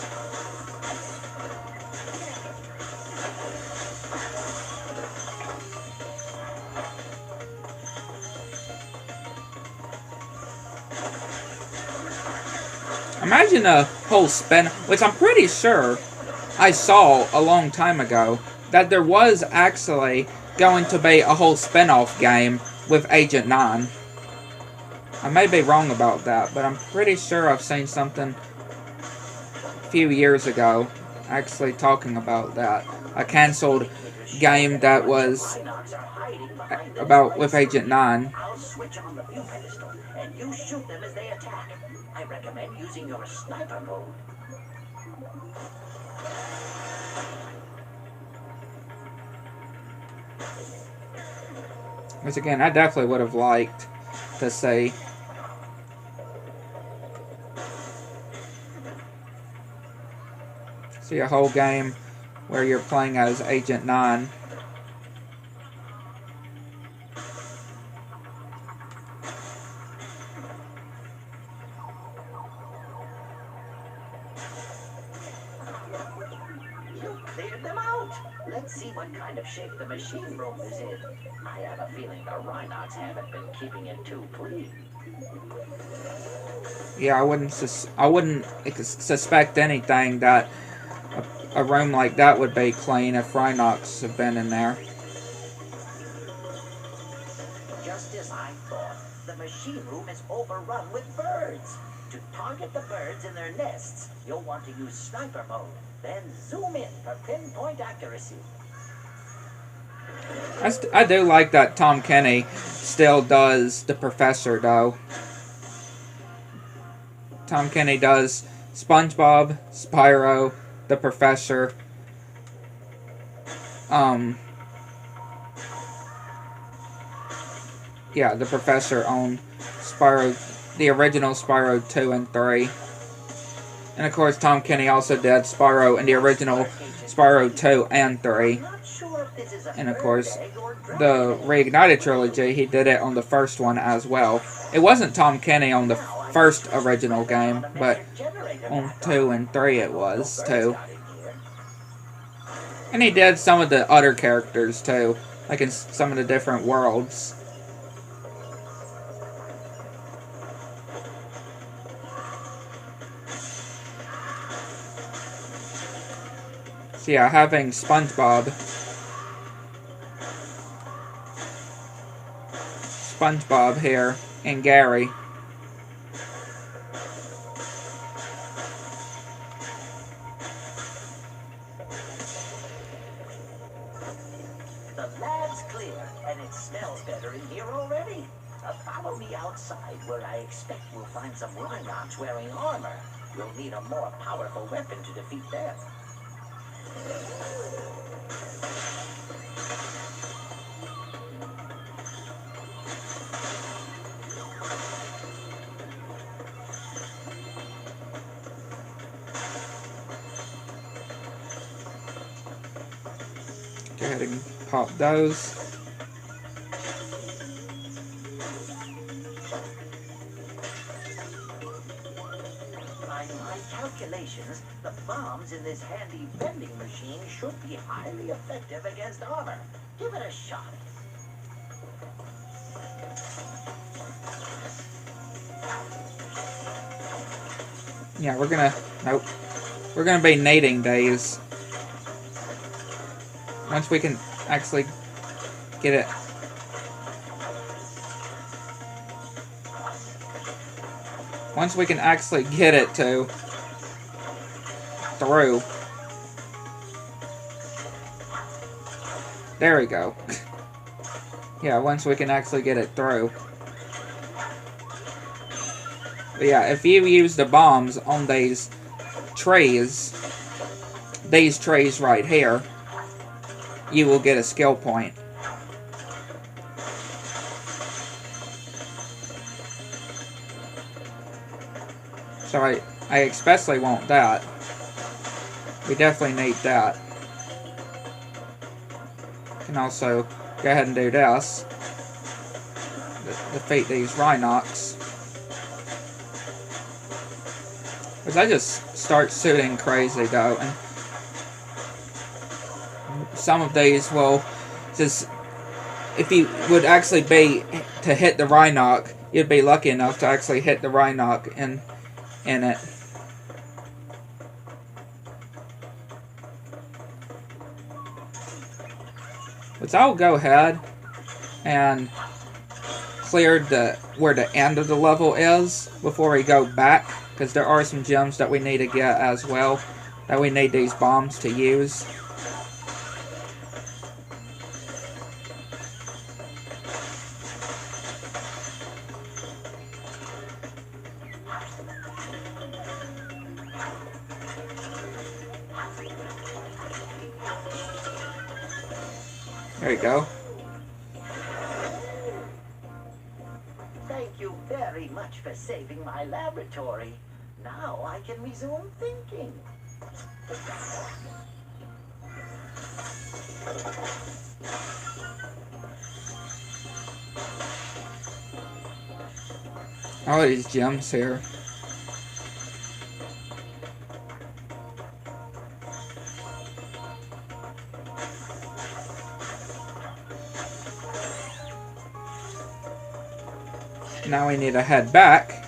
Imagine a whole spin, which I'm pretty sure I saw a long time ago, that there was actually going to be a whole spin-off game with Agent 9. I may be wrong about that, but I'm pretty sure I've seen something a few years ago actually talking about that. A cancelled game that was about with Agent 9. I'll switch on the view pedestal, and you shoot them as they attack. I recommend using your sniper mode. Which again, I definitely would have liked to see. See a whole game where you're playing as Agent 9. Cleared them out. Let's see what kind of shape the machine room is in. I have a feeling the Rhinox haven't been keeping it too clean. Yeah, I wouldn't suspect anything that a room like that would be clean if Rhinox had been in there. Just as I thought, the machine room is overrun with birds. To target the birds in their nests, you'll want to use sniper mode. Then zoom in for pinpoint accuracy. I do like that Tom Kenny still does the Professor, though. Tom Kenny does SpongeBob, Spyro, the Professor. Yeah, the Professor on Spyro, the original Spyro 2 and 3. And of course, Tom Kenny also did Spyro in the original Spyro 2 and 3. And of course, the Reignited trilogy, he did it on the first one as well. It wasn't Tom Kenny on the first original game, but on 2 and 3 it was, too. And he did some of the other characters, too, like in some of the different worlds. So yeah, having SpongeBob here and Gary. The lab's clear, and it smells better in here already. Follow me outside, where I expect we'll find some Rhinox wearing armor. You'll need a more powerful weapon to defeat them. Go ahead and pop those. By my calculations, the bombs in this handy vending machine should be highly effective against armor. Give it a shot. Yeah, nope. We're gonna be nading days. Once we can actually get it. Once we can actually get it through. There we go. Yeah, once we can actually get it through. But yeah, if you use the bombs on these trays right here, you will get a skill point. So I especially want that. We definitely need that. Can also go ahead and do this. Defeat these Rhynocs. Because I just start shooting crazy though. And some of these will just... If you would actually be to hit the Rhynoc, you'd be lucky enough to actually hit the Rhynoc in it. But I'll go ahead and clear where the end of the level is before we go back, because there are some gems that we need to get as well, that we need these bombs to use. There you go. Thank you very much for saving my laboratory. Now I can resume thinking. All these gems here. Now we need to head back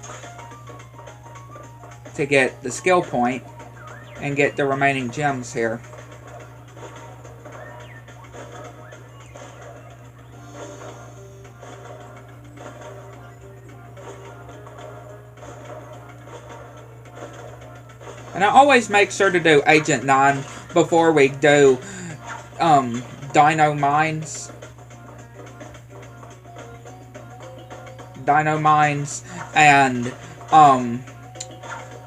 to get the skill point and get the remaining gems here. And I always make sure to do Agent 9 before we do Dino Mines. Dino Mines and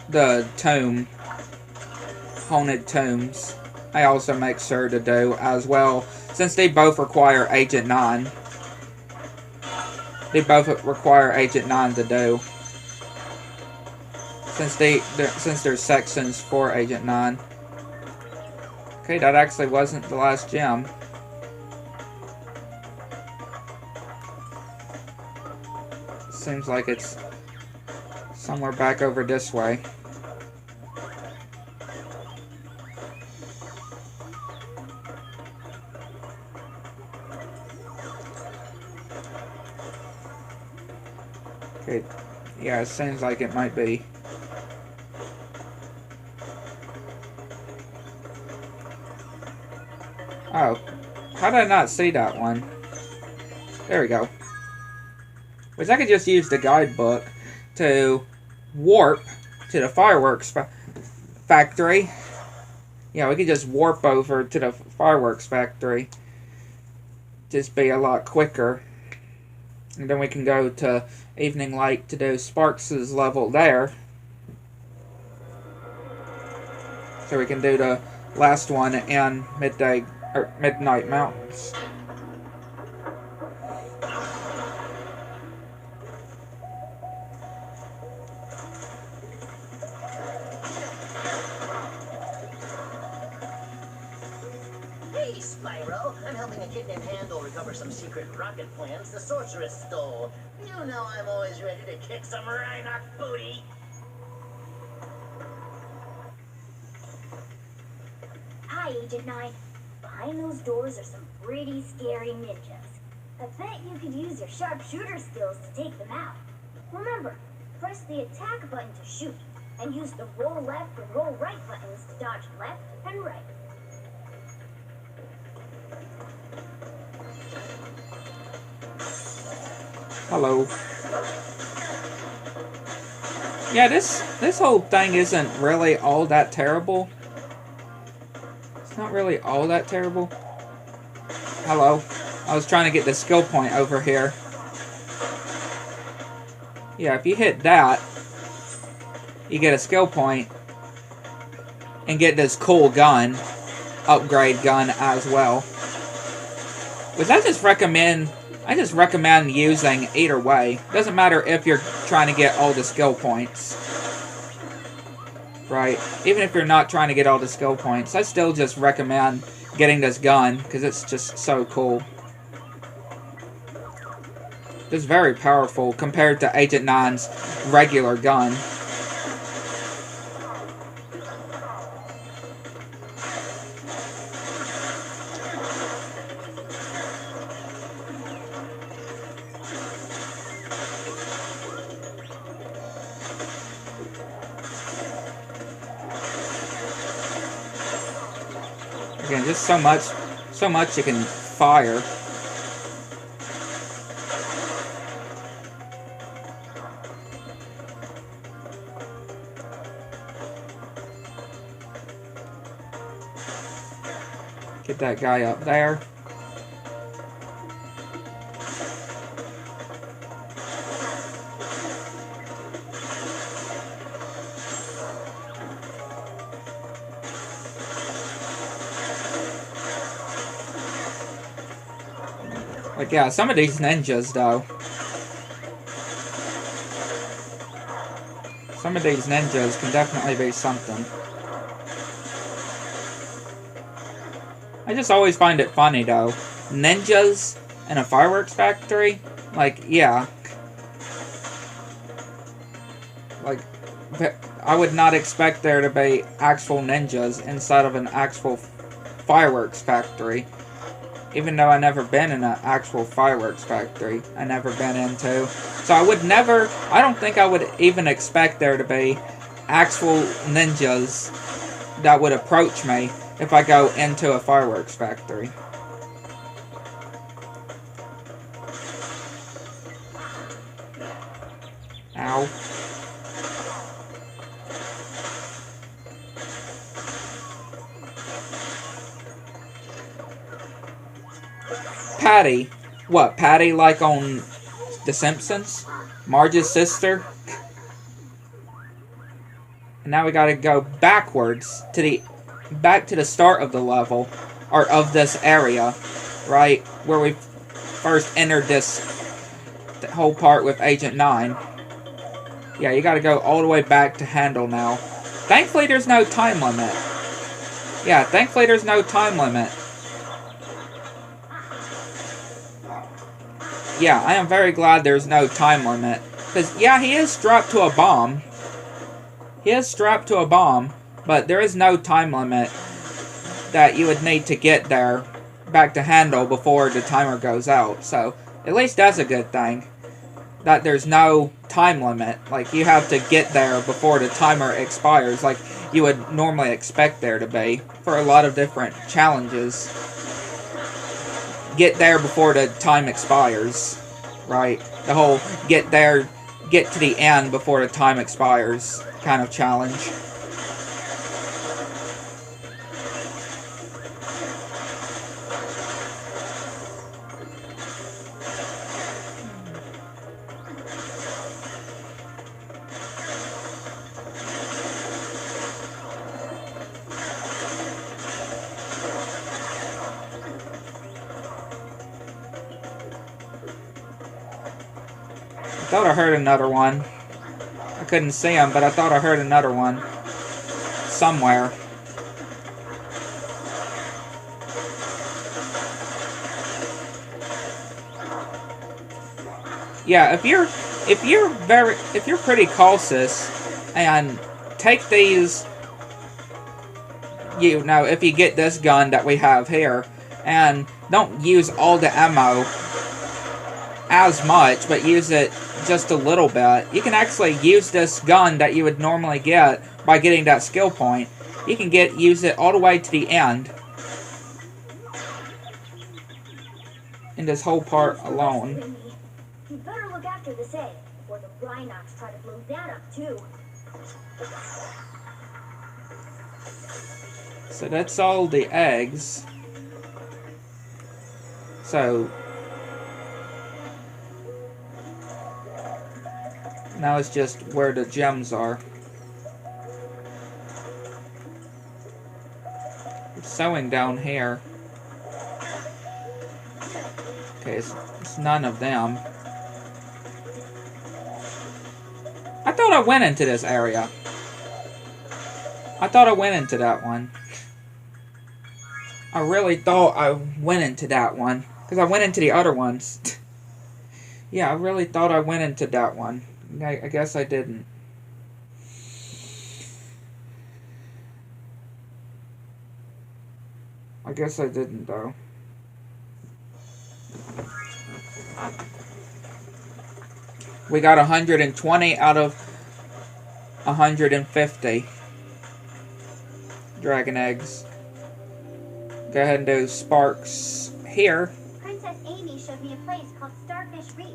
the tomb, haunted tombs. I also make sure to do as well, since they both require Agent 9. They both require Agent 9 to do, since there's sections for Agent 9. Okay, that actually wasn't the last gem. Seems like it's somewhere back over this way. Okay, yeah, it seems like it might be. Oh, how did I not see that one? There we go. Which I could just use the guidebook to warp to the fireworks factory. Yeah, we could just warp over to the fireworks factory. Just be a lot quicker. And then we can go to Evening Light to do Sparks' level there. So we can do the last one in Midnight Mountains. Hey, Spyro. I'm helping a kid named Handel recover some secret rocket plans the sorceress stole. You know I'm always ready to kick some Rhynoc booty. Hi, Agent 9. Behind those doors are some pretty scary ninjas. I bet you could use your sharpshooter skills to take them out. Remember, press the attack button to shoot, and use the roll left and roll right buttons to dodge left and right. Hello. Yeah, this whole thing isn't really all that terrible. It's not really all that terrible. Hello. I was trying to get the skill point over here. Yeah, if you hit that, you get a skill point and get this cool gun, upgrade gun as well. Which I just recommend using either way. Doesn't matter if you're trying to get all the skill points. right? Even if you're not trying to get all the skill points, I still just recommend getting this gun, because it's just so cool. It's very powerful compared to Agent 9's regular gun. Again, just so much you can fire. Get that guy up there. Like, yeah, some of these ninjas, though. Some of these ninjas can definitely be something. I just always find it funny, though. Ninjas in a fireworks factory? Like, yeah. Like, I would not expect there to be actual ninjas inside of an actual fireworks factory. Even though I've never been in an actual fireworks factory. I've never been into. So I would never, I don't think I would even expect there to be actual ninjas that would approach me if I go into a fireworks factory. Ow. Patty. What, Patty like on The Simpsons? Marge's sister? And now we gotta go backwards to back to the start of the level, or of this area, right? Where we first entered this whole part with Agent 9. Yeah, you gotta go all the way back to Handle now. Thankfully there's no time limit. Yeah, thankfully there's no time limit. Yeah, I am very glad there's no time limit. Because, yeah, he is strapped to a bomb. He is strapped to a bomb, but there is no time limit that you would need to get there back to Handle before the timer goes out. So, at least that's a good thing. That there's no time limit. Like, you have to get there before the timer expires, like you would normally expect there to be for a lot of different challenges. Get there before the time expires, right? The whole get there, get to the end before the time expires kind of challenge. I thought I heard another one. I couldn't see him, but I thought I heard another one. Somewhere. Yeah, if you're pretty cautious and take these, you know, if you get this gun that we have here, and don't use all the ammo as much, but use it just a little bit. You can actually use this gun that you would normally get by getting that skill point. You can use it all the way to the end. In this whole part alone. You better look after this egg, or the Rhinox try to blow that up too. So that's all the eggs. So now it's just where the gems are. It's sewing down here. Okay, it's none of them. I thought I went into this area. I thought I went into that one. I really thought I went into that one. Because I went into the other ones. Yeah, I really thought I went into that one. I guess I didn't. I guess I didn't, though. We got 120 out of 150 dragon eggs. Go ahead and do sparks here. Princess Amy showed me a place called Starfish Reef.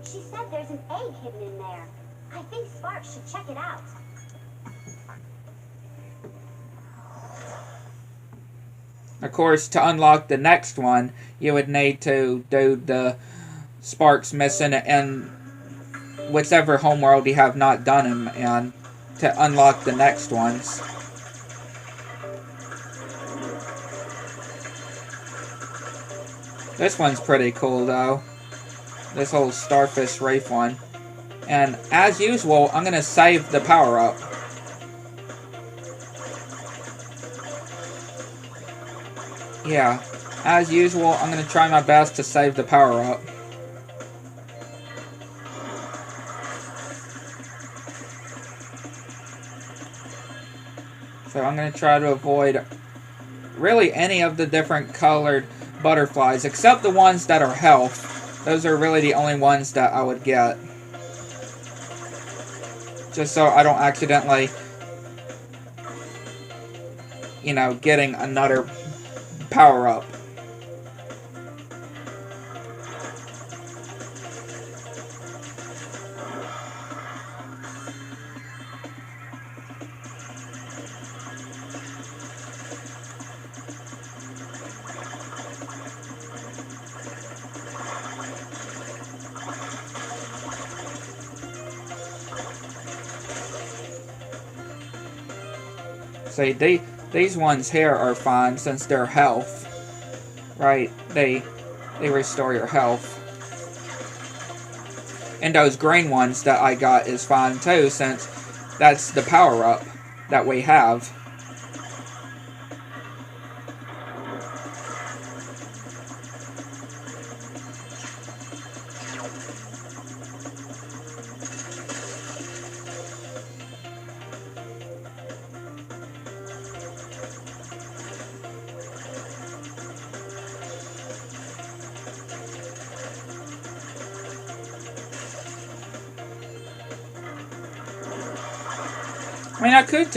She said there's an egg hidden in there. I think Sparks should check it out. Of course, to unlock the next one, you would need to do the Sparks missing in whichever homeworld you have not done them in to unlock the next ones. This one's pretty cool, though. This whole Starfish Reef one. And as usual, I'm going to save the power-up. Yeah, as usual, I'm going to try my best to save the power-up. So I'm going to try to avoid really any of the different colored butterflies, except the ones that are health. Those are really the only ones that I would get. Just so I don't accidentally, you know, getting another power-up. See, these ones here are fine since they're health. Right? They restore your health. And those green ones that I got is fine too, since that's the power-up that we have. I mean, I could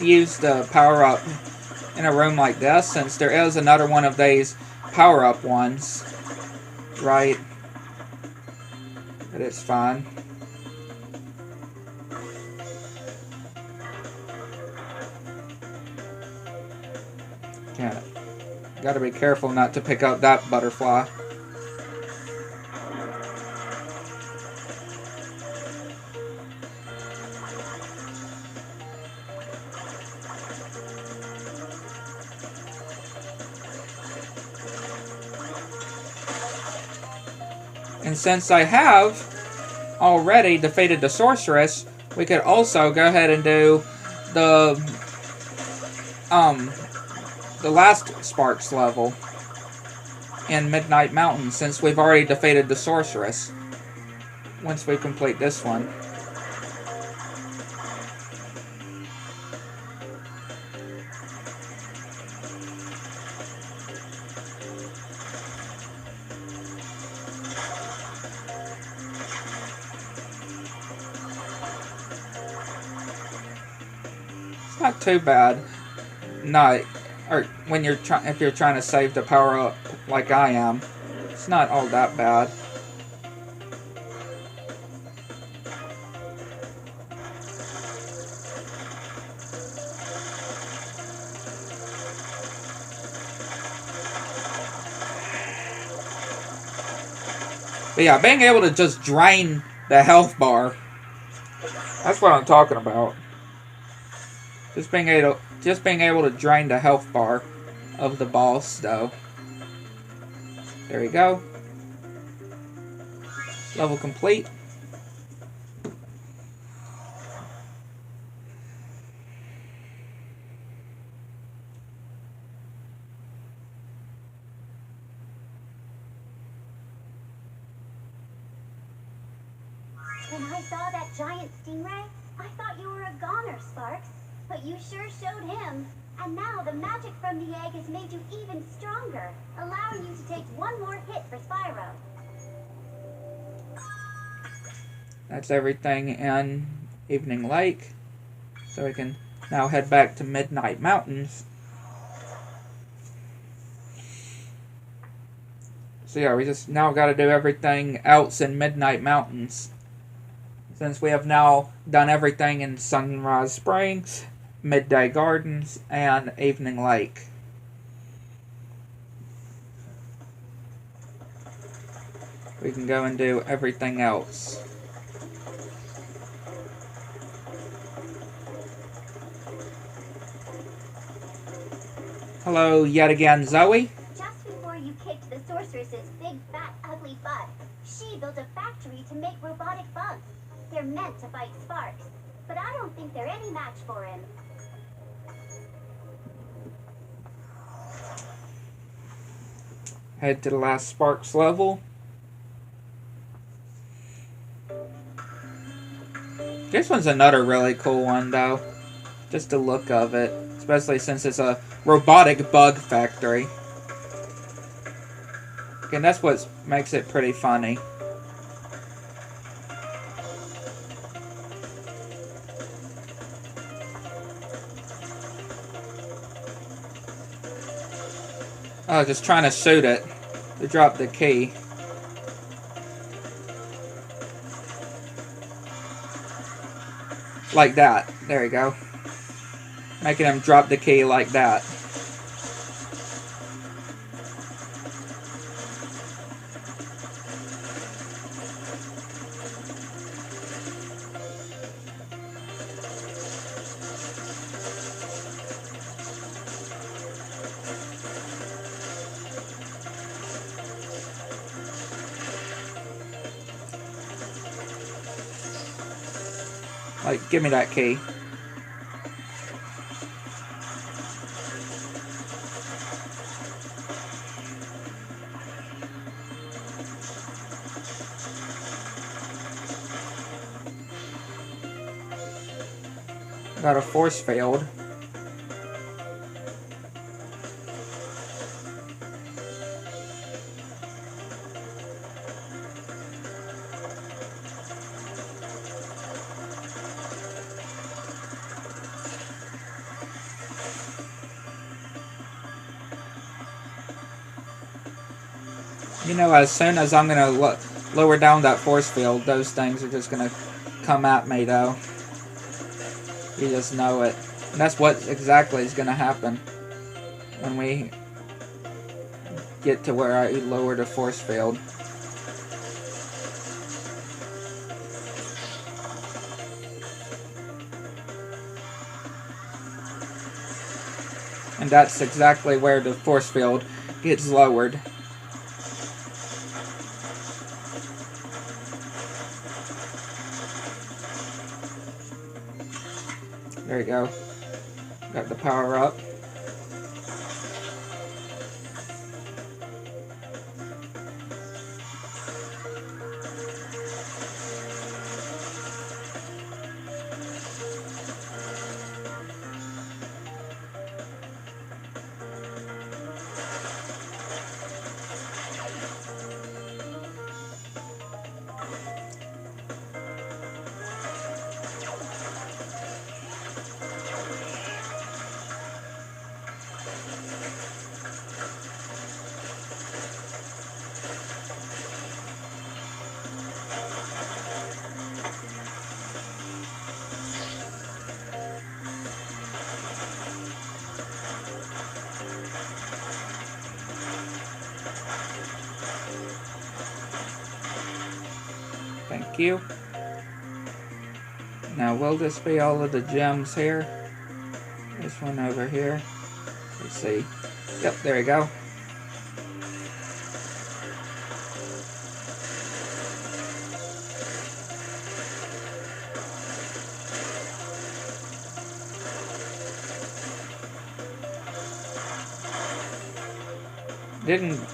use the power-up in a room like this, since there is another one of these power-up ones, right? But it's fine. Gotta be careful not to pick up that butterfly. And since I have already defeated the sorceress, we could also go ahead and do the last Sparks level in Midnight Mountain, since we've already defeated the sorceress. Once we complete this one. Not too bad. No, or when you're if you're trying to save the power up like I am, it's not all that bad. But yeah, being able to just drain the health bar, that's what I'm talking about. Just being able to drain the health bar of the boss, though. There we go. Level complete. saw that giant stingray, I thought you were a goner, Sparks. But you sure showed him. And now the magic from the egg has made you even stronger, allowing you to take one more hit for Spyro. That's everything in Evening Lake. So we can now head back to Midnight Mountains. So yeah, we just now got to do everything else in Midnight Mountains. Since we have now done everything in Sunrise Springs, Midday Gardens, and Evening Lake. We can go and do everything else. Hello yet again, Zoe. Just before you kicked the sorceress's big, fat, ugly butt, she built a factory to make robotic bugs. They're meant to fight Sparks, but I don't think they're any match for him. Head to the last Sparks level. This one's another really cool one, though. Just the look of it. Especially since it's a robotic bug factory. And that's what makes it pretty funny. Oh, just trying to shoot it. To drop the key. Like that. There you go. Making him drop the key like that. Like, give me that key. Got a force field. You know, as soon as I'm going to lower down that force field, those things are just going to come at me, though. You just know it. And that's what exactly is going to happen when we get to where I lower the force field. And that's exactly where the force field gets lowered. There you go. Got the power up. Thank you. Now, will this be all of the gems here? This one over here. Let's see. Yep, there you go.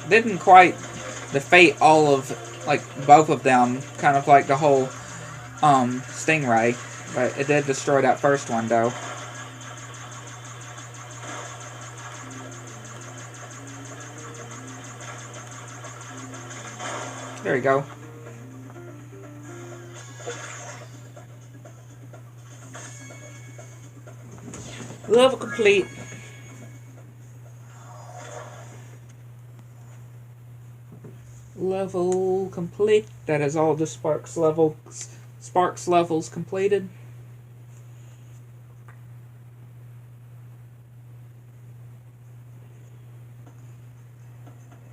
Didn't quite defeat all of, like, both of them. Kind of like the whole Stingray. But it did destroy that first one, though. There you go. Level complete. Level complete. That is all the Sparks levels completed.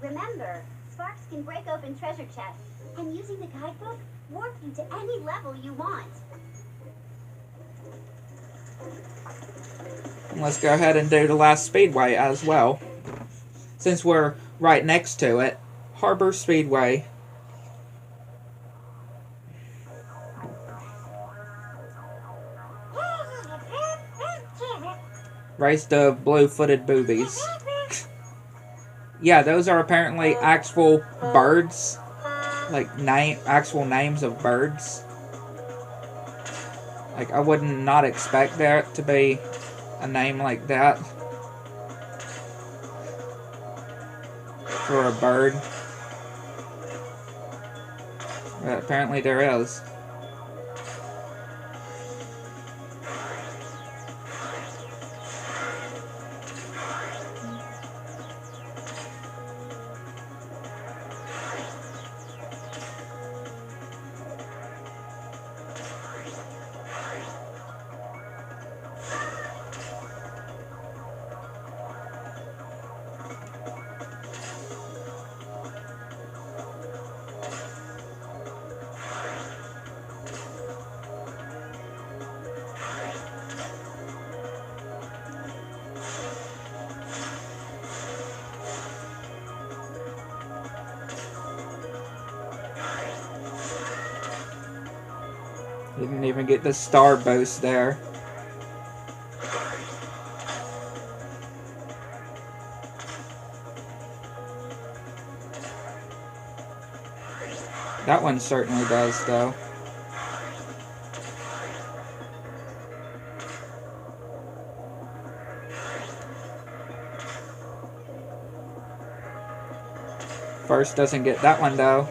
Remember, Sparks can break open treasure chests, and using the guidebook, warp you to any level you want. And let's go ahead and do the last speedway as well. Since we're right next to it, Harbor Speedway. Race the blue-footed boobies. Yeah, those are apparently actual birds. Like, actual names of birds. Like, I would not expect there to be a name like that for a bird. But apparently there is. Didn't even get the star boost there. That one certainly does, though. First doesn't get that one, though.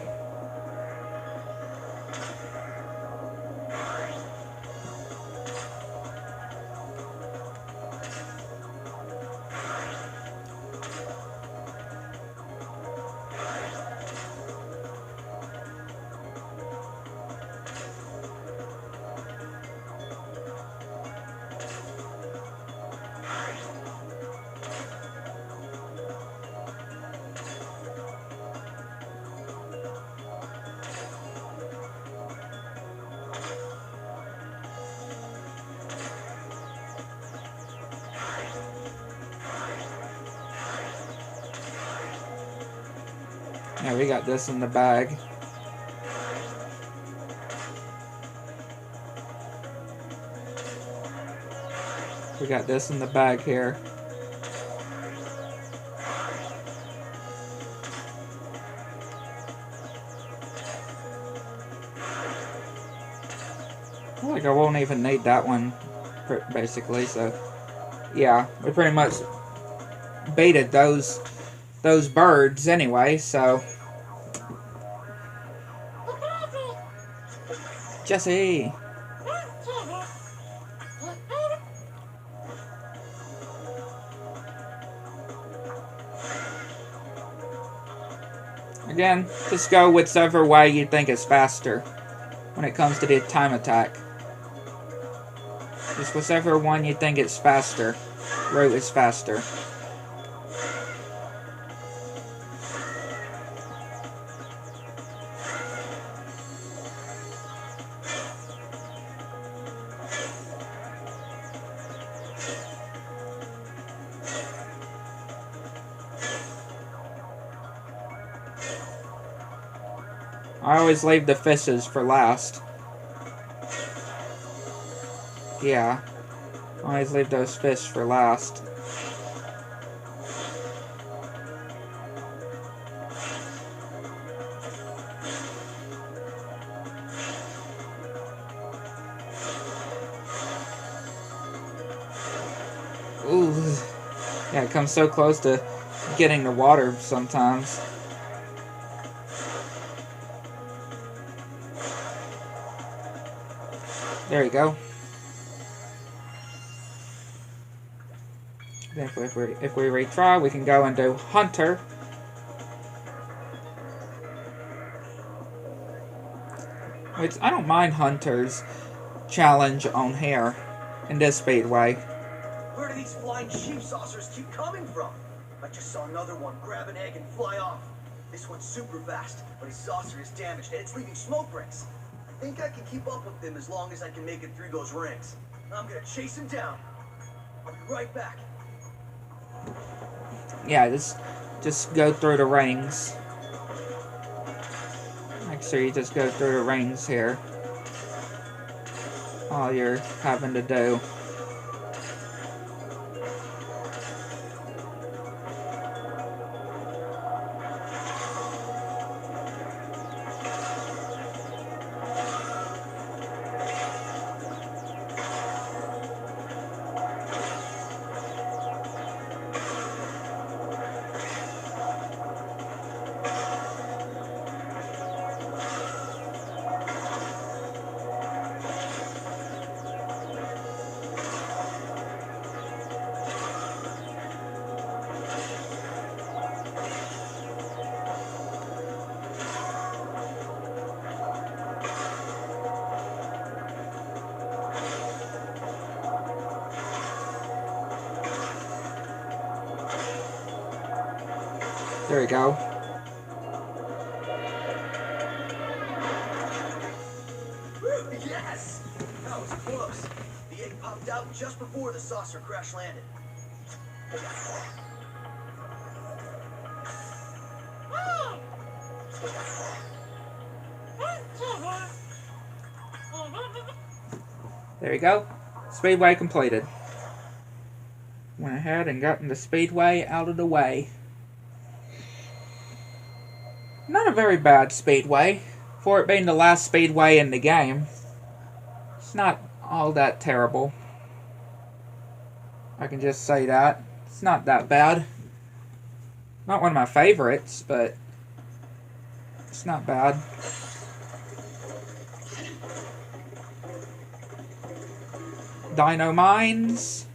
Yeah, we got this in the bag. We got this in the bag here. Like I won't even need that one, basically. So, yeah, we pretty much baited those birds anyway. So, Jesse. Again, just go whichever way you think is faster when it comes to the time attack. Just whichever one you think is faster. Route is faster. I always leave the fishes for last. Yeah. I always leave those fish for last. Ooh. Yeah, it comes so close to getting the water sometimes. There you go. Then if we retry, we can go and do Hunter. Which, I don't mind Hunter's challenge on here in this speedway. Where do these flying sheep saucers keep coming from? I just saw another one grab an egg and fly off. This one's super fast, but his saucer is damaged and it's leaving smoke rings. I think I can keep up with him as long as I can make it through those rings. I'm gonna chase him down. I'll be right back. Yeah, just go through the rings. Make sure you just go through the rings here. All you're having to do. There we go. Yes! That was close. The egg popped out just before the saucer crash landed. There you go. Speedway completed. Went ahead and gotten the speedway out of the way. Not a very bad speedway. For it being the last speedway in the game, it's not all that terrible. I can just say that. It's not that bad. Not one of my favorites, but it's not bad. Dino Mines.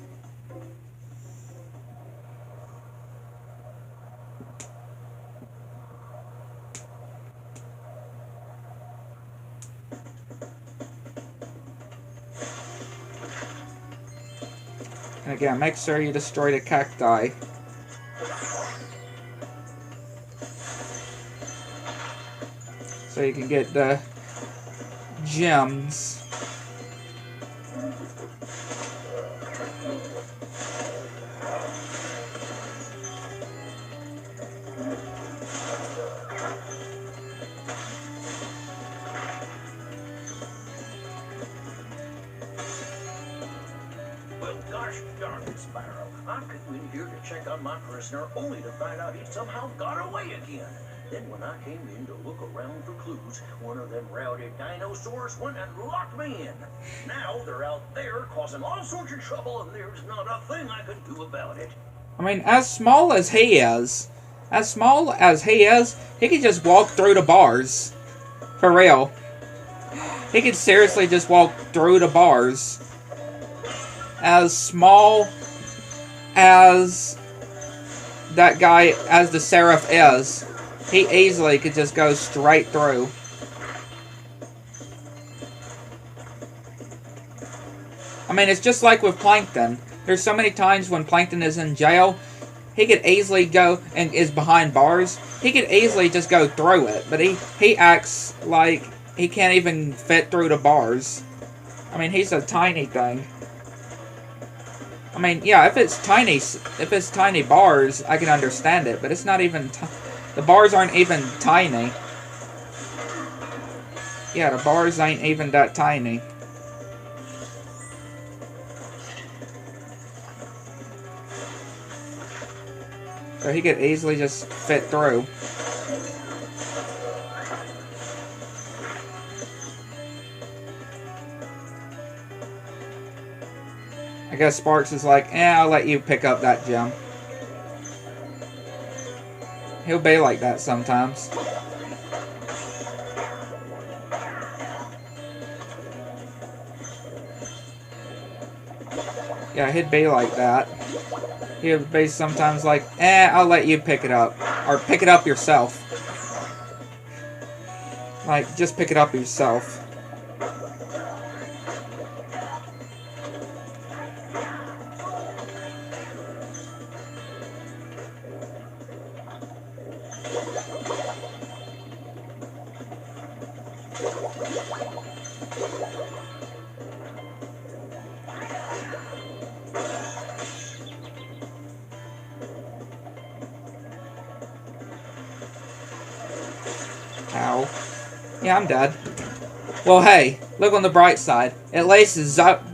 And again, make sure you destroy the cacti. So you can get the gems. Well, gosh darn it, Spyro. I came in here to check on my prisoner only to find out he somehow got away again. Then when I came in to look around for clues, one of them rowdy dinosaurs went and locked me in. Now they're out there causing all sorts of trouble and there's not a thing I can do about it. I mean, as small as he is, he could just walk through the bars. For real. He could seriously just walk through the bars. As small as that guy, as the Seraph is, he easily could just go straight through. I mean, it's just like with Plankton. There's so many times when Plankton is in jail, he could easily go and is behind bars. He could easily just go through it, but he acts like he can't even fit through the bars. I mean, he's a tiny thing. I mean, yeah, if it's tiny bars, I can understand it, but it's not even, the bars aren't even tiny. Yeah, the bars ain't even that tiny. So he could easily just fit through. I guess Sparks is like, I'll let you pick up that gem. He'll be like that sometimes. Yeah, he'd be like that. He would be sometimes like, I'll let you pick it up. Or pick it up yourself. Like, just pick it up yourself. Ow. Yeah, I'm dead. Well, hey, look on the bright side. At least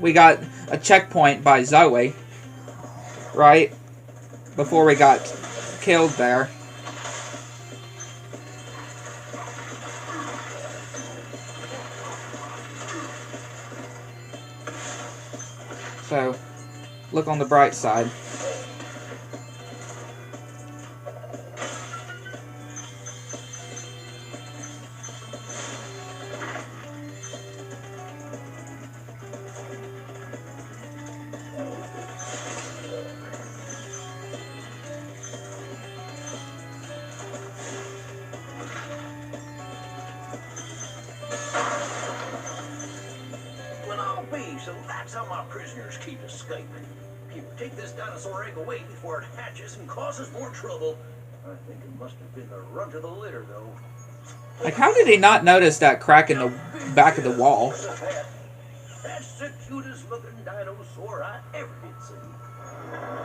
we got a checkpoint by Zoe. Right? Before we got killed there. So, look on the bright side. So that's how my prisoners keep escaping. If you take this dinosaur egg away before it hatches and causes more trouble, I think it must have been the runt of the litter, though. Like, how did he not notice that crack in the back of the wall? That's the cutest looking dinosaur I ever did see.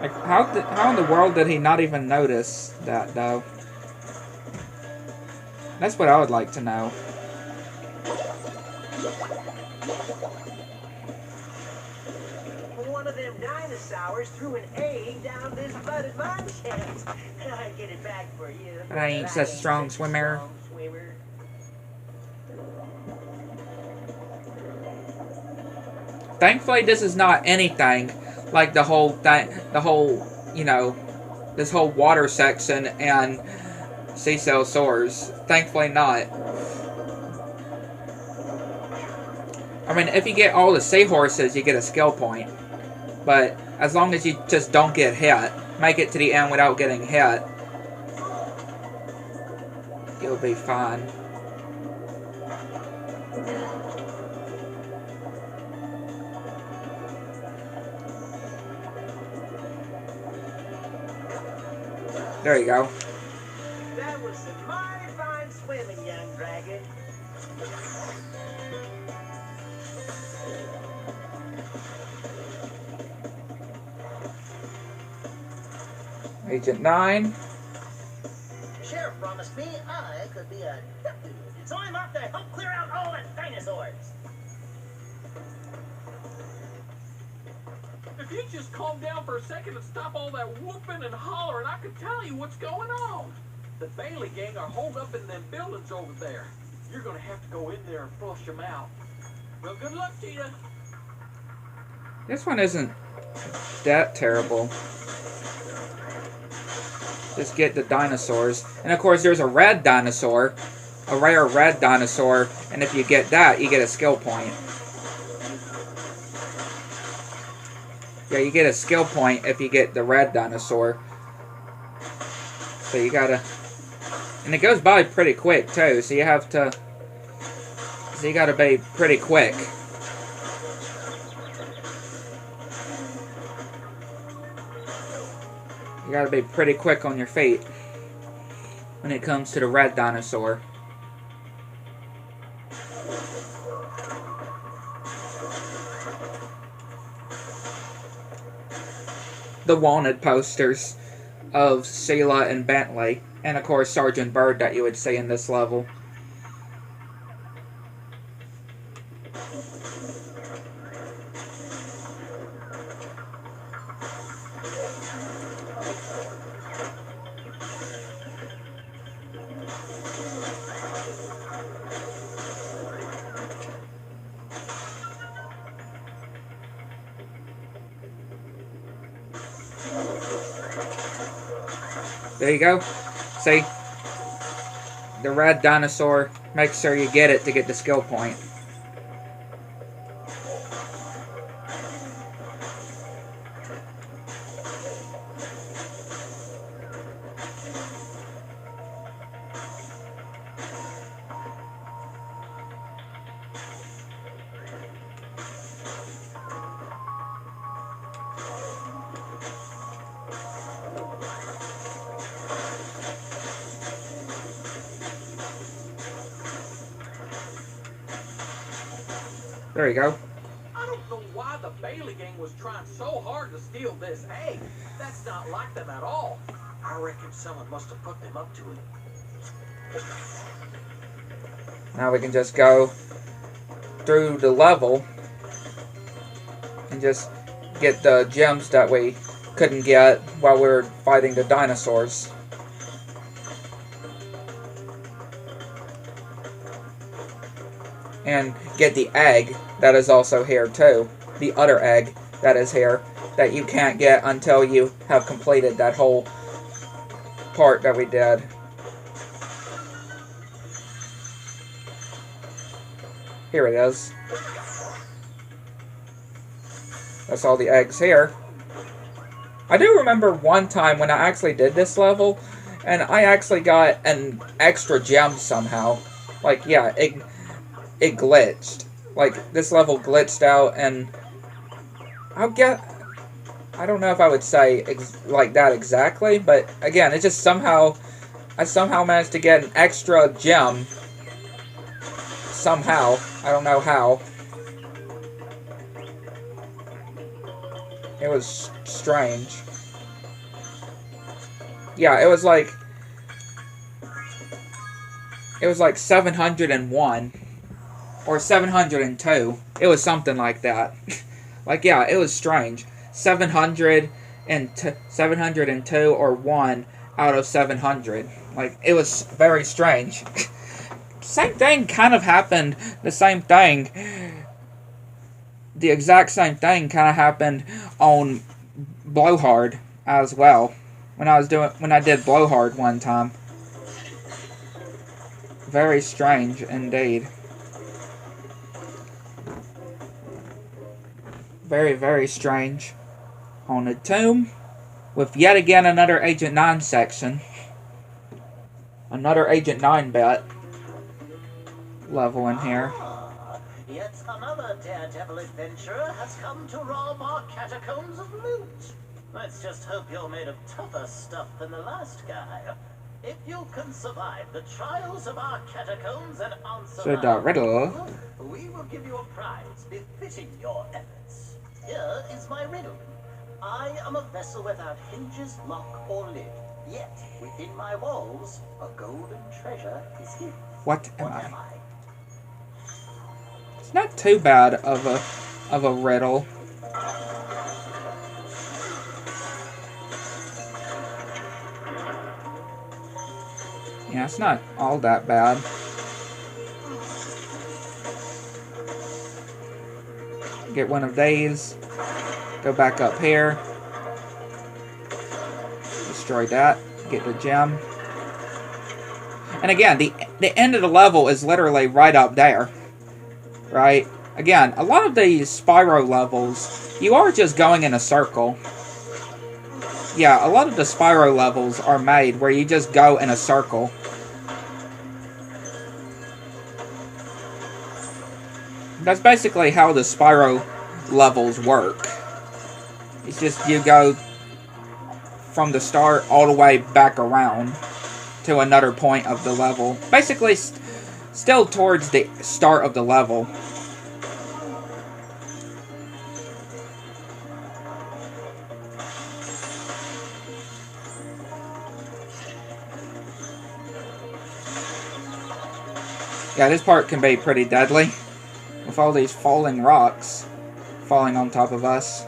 Like, how in the world did he not even notice that, though? That's what I would like to know. One of them dinosaurs threw an egg down this flooded mine shaft. I get it back for you. But I ain't such a strong swimmer. Thankfully, this is not anything like the whole, you know, this whole water section and Seashell Soars. Thankfully not. I mean, if you get all the seahorses, you get a skill point. But as long as you just don't get hit, make it to the end without getting hit, you'll be fine. There you go. That was some mighty fine swimming, young dragon. Agent 9. Sheriff promised me I could be a deputy, so I'm off to help clear out all the dinosaurs. If you just calm down for a second and stop all that whooping and hollering, I could tell you what's going on. The Bailey gang are holed up in them buildings over there. You're gonna have to go in there and flush them out. Well, good luck to you. This one isn't that terrible. Just get the dinosaurs. And of course there's a red dinosaur. A rare red dinosaur. And if you get that, you get a skill point. Yeah, you get a skill point if you get the red dinosaur. So you gotta... And it goes by pretty quick too, so you have to... So you gotta be pretty quick. You gotta be pretty quick on your feet when it comes to the red dinosaur. The wanted posters of Sheila and Bentley, and of course Sergeant Byrd that you would see in this level. There you go. See? The red dinosaur. Make sure you get it to get the skill point. There you go. I don't know why the Bailey gang was trying so hard to steal this egg. That's not like them at all. I reckon someone must have put them up to it. Now we can just go through the level and just get the gems that we couldn't get while we were fighting the dinosaurs. And get the egg that is also here too. The other egg that is here that you can't get until you have completed that whole part that we did. Here it is. That's all the eggs here. I do remember one time when I actually did this level, and I actually got an extra gem somehow. Like, yeah, it glitched. Like, this level glitched out, and I don't know if I would say like that exactly, but again, it just I somehow managed to get an extra gem. Somehow. I don't know how. It was strange. Yeah, it was like 701 or 702. It was something like that. Like, yeah, it was strange. 702 or 1 out of 700. Like, it was very strange. Same thing kind of happened. The same thing. The exact same thing kind of happened on Blowhard as well. When I did Blowhard one time. Very strange indeed. Very, very strange. Haunted Tomb. With yet again another Agent 9 section. Another Agent 9 bet. Level in here. Yet another daredevil adventurer has come to rob our catacombs of loot. Let's just hope you're made of tougher stuff than the last guy. If you can survive the trials of our catacombs and answer So the riddle. we will give you a prize befitting your efforts. Here is my riddle. I am a vessel without hinges, lock, or lid. Yet, within my walls, a golden treasure is hid. What am I? It's not too bad of a riddle. Yeah, it's not all that bad. Get one of these. Go back up here. Destroy that. Get the gem. And again, the end of the level is literally right up there. Right? Again, a lot of these Spyro levels, you are just going in a circle. Yeah, a lot of the Spyro levels are made where you just go in a circle. That's basically how the Spyro levels work. It's just you go from the start all the way back around to another point of the level. Basically, still towards the start of the level. Yeah, this part can be pretty deadly. With all these falling rocks falling on top of us.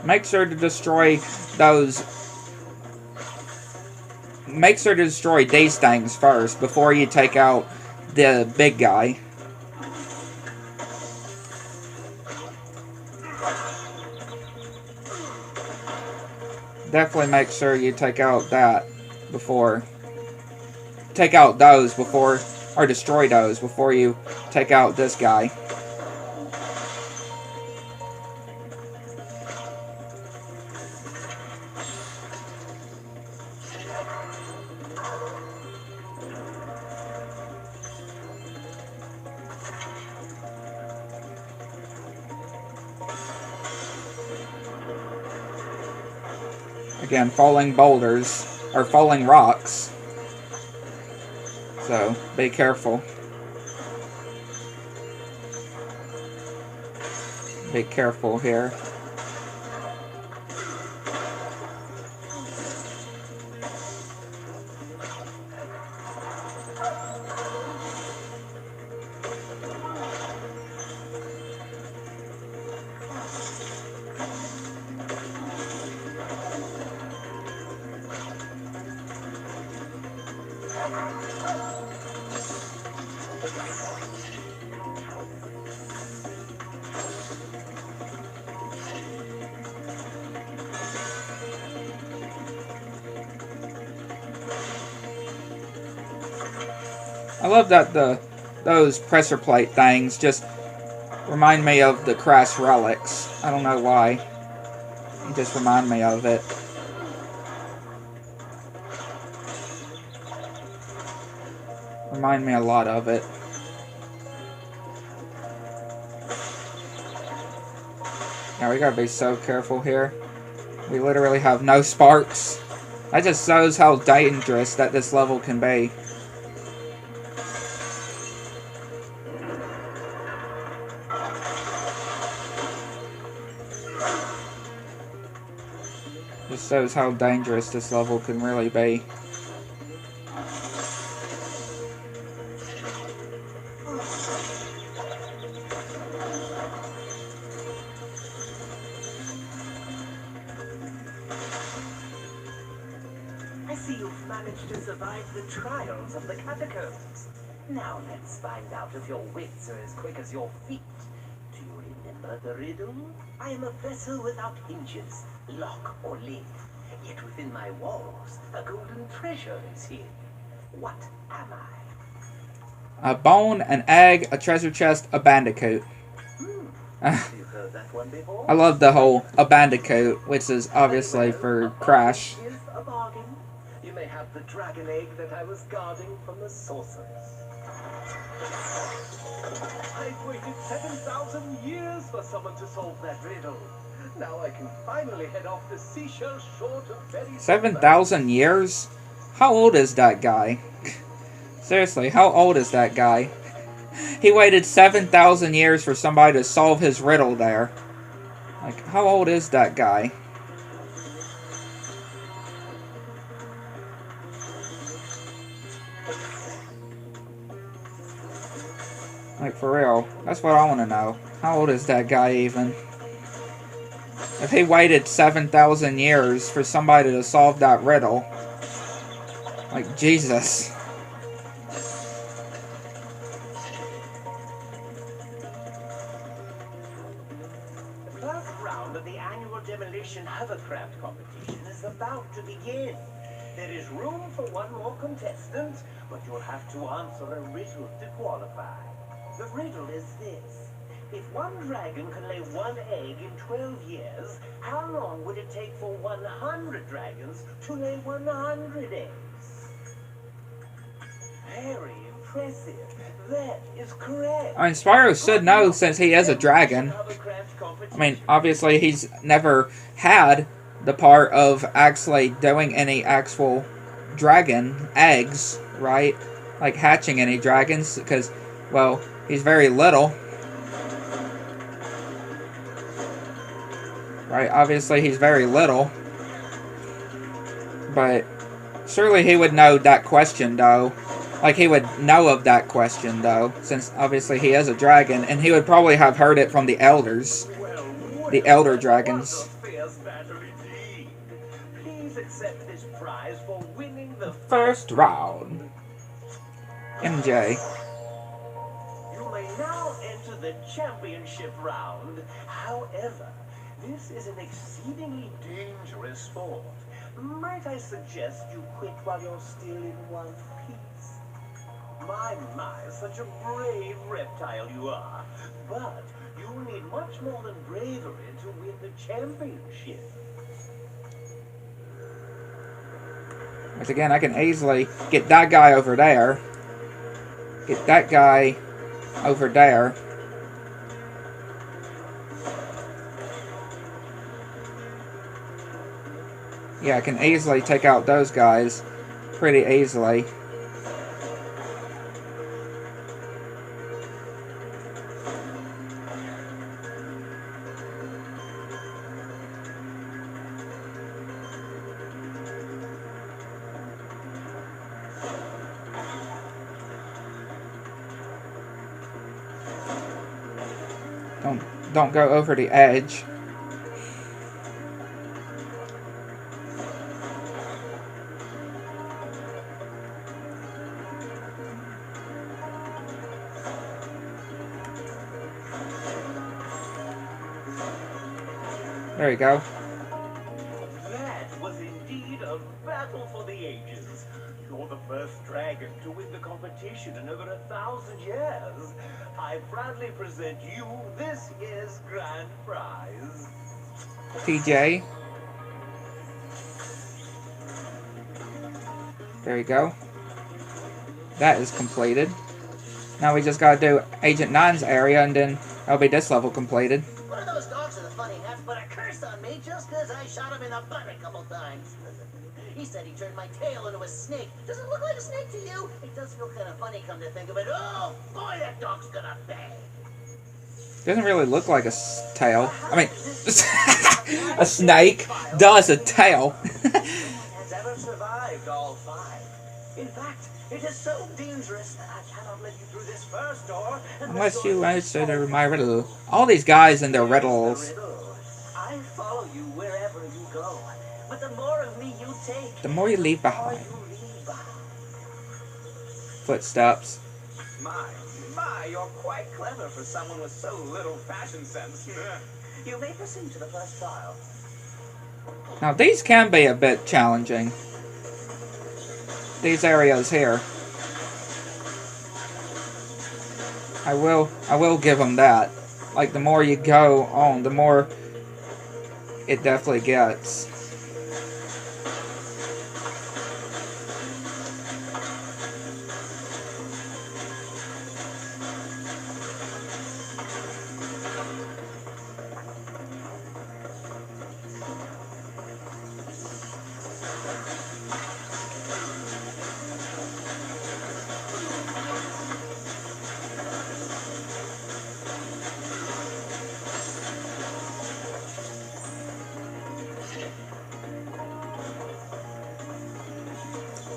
make sure to destroy those. Make sure to destroy these things first before you take out the big guy. Definitely make sure you take out that before. Take out those before, or destroy those before you take out this guy. Again, falling boulders, or falling rocks. So, be careful. Be careful here. I love that those pressure plate things just remind me of the Crash relics. I don't know why. They just remind me of it. Remind me a lot of it. Now we gotta be so careful here. We literally have no sparks. That just shows how dangerous that this level can be. Just shows how dangerous this level can really be. I see you've managed to survive the trials of the catacombs. Now let's find out if your wits are as quick as your feet. Do you remember the riddle? I am a vessel without hinges, lock or lid. Yet within my walls, a golden treasure is hid. What am I? A bone, an egg, a treasure chest, a bandicoot. You've heard that one before? I love the whole a bandicoot, which is obviously for Crash. Is a bargain. You may have the dragon egg that I was guarding from the sorceress. I've waited 7,000 years for someone to solve that riddle. Now I can finally head off the seashell shore to very 7,000 years? How old is that guy? Seriously, how old is that guy? He waited 7,000 years for somebody to solve his riddle there. Like, how old is that guy? Like, for real. That's what I want to know. How old is that guy even? If he waited 7,000 years for somebody to solve that riddle. Like, Jesus. The first round of the annual demolition hovercraft competition is about to begin. There is room for one more contestant, but you'll have to answer a riddle to qualify. The riddle is this. If one dragon can lay one egg in 12 years, how long would it take for 100 dragons to lay 100 eggs? Very impressive. That is correct. I mean, Spyro should know since he is a dragon. I mean, obviously he's never had the part of actually doing any actual dragon eggs, right? Like hatching any dragons, because, well, he's very little. Right, obviously he's very little. But surely he would know that question, though. Like, he would know of that question, though, since obviously he is a dragon, and he would probably have heard it from the elders. The elder dragons. Fears please accept this prize for winning the First round. MJ. You may now enter the championship round. However, this is an exceedingly dangerous sport. Might I suggest you quit while you're still in one piece? My, such a brave reptile you are. But you'll need much more than bravery to win the championship. Once again, I can easily get that guy over there. Get that guy over there. Yeah, I can easily take out those guys pretty easily. Don't go over the edge. There you go. That was indeed a battle for the ages. You're the first dragon to win the competition in over 1,000 years. I proudly present you this year's grand prize. TJ. There you go. That is completed. Now we just gotta do Agent 9's area, and then that'll be this level completed. One of those dogs with a funny hat put a curse on me just because I shot him in the butt a couple times. He said he turned my tail into a snake. Does it look like a snake to you? It does feel kind of funny, come to think of it. Oh, boy, that dog's gonna bang. Doesn't really look like a tail. I mean, a snake does a tail. Has ever survived all 5. In fact, it is so dangerous that I cannot let you through this first door Unless you answer my riddle. All these guys and their riddles. I follow you wherever you go, but the more of me you take, The more you leave behind. Footsteps. My, you're quite clever for someone with so little fashion sense. You may proceed to the first trial. Now these can be a bit challenging. These areas here. I will give them that. Like, the more you go on, the more it definitely gets.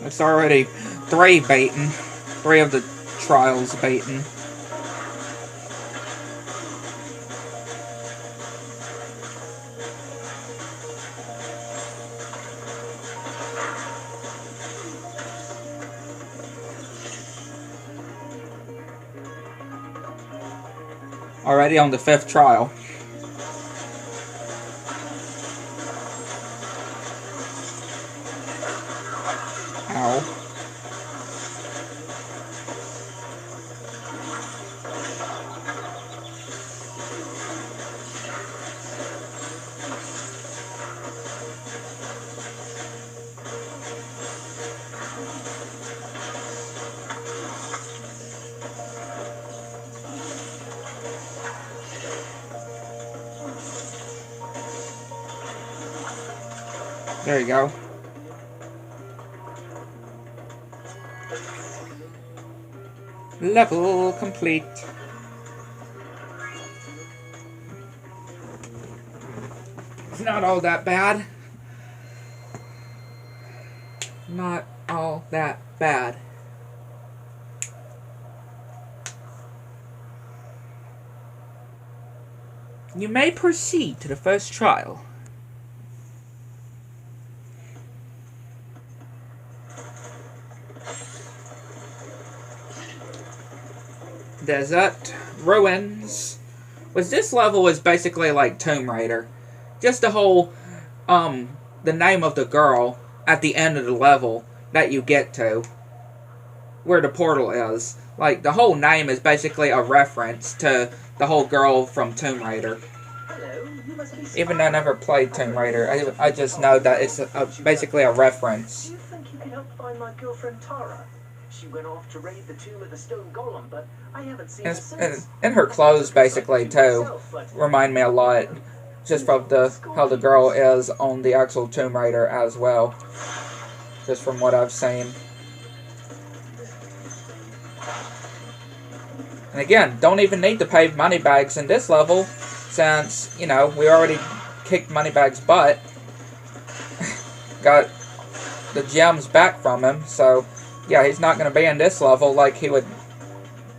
It's already 3 beaten. 3 of the trials beaten. Already on the 5th trial. Ow. There you go. Level complete. It's not all that bad. Not all that bad. You may proceed to the first trial. Desert Ruins. Which this level is basically like Tomb Raider. Just the whole, the name of the girl at the end of the level that you get to. Where the portal is. Like, the whole name is basically a reference to the whole girl from Tomb Raider. Hello, you must be Even though I never played Tomb Raider, I just know that it's basically a reference. Do you think you can help find my girlfriend Tara? She went off to raid the tomb of the stone golem, but I haven't seen her since. And her clothes, basically, too, remind me a lot. Just from how the girl is on the actual Tomb Raider as well. Just from what I've seen. And again, don't even need to pay Moneybags in this level, since, you know, we already kicked Moneybags' butt. Got the gems back from him, so, yeah, he's not going to be in this level like he would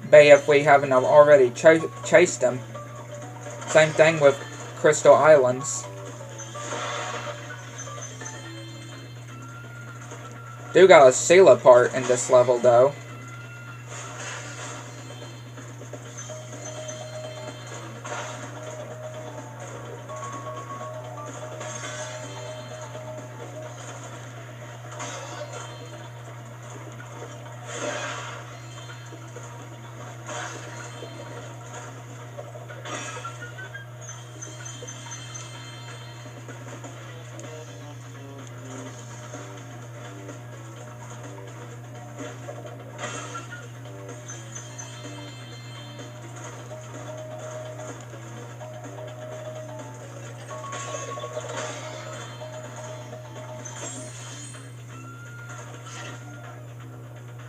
be if we haven't already chased him. Same thing with Crystal Islands. Do got a Sela part in this level, though.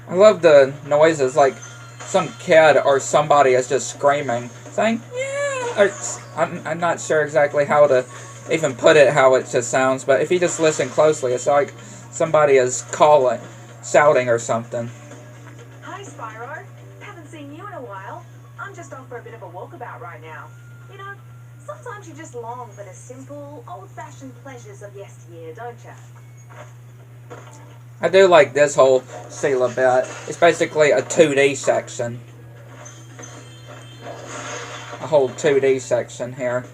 I love the noises, like some kid or somebody is just screaming, saying, yeah, or, I'm not sure exactly how to even put it, how it just sounds, but if you just listen closely, it's like somebody is calling, shouting or something. Hi, Spyro. Haven't seen you in a while. I'm just off for a bit of a walkabout right now. You know, sometimes you just long for the simple, old-fashioned pleasures of yesteryear, don't you? I do like this whole Sela bit. It's basically a 2D section. A whole 2D section here.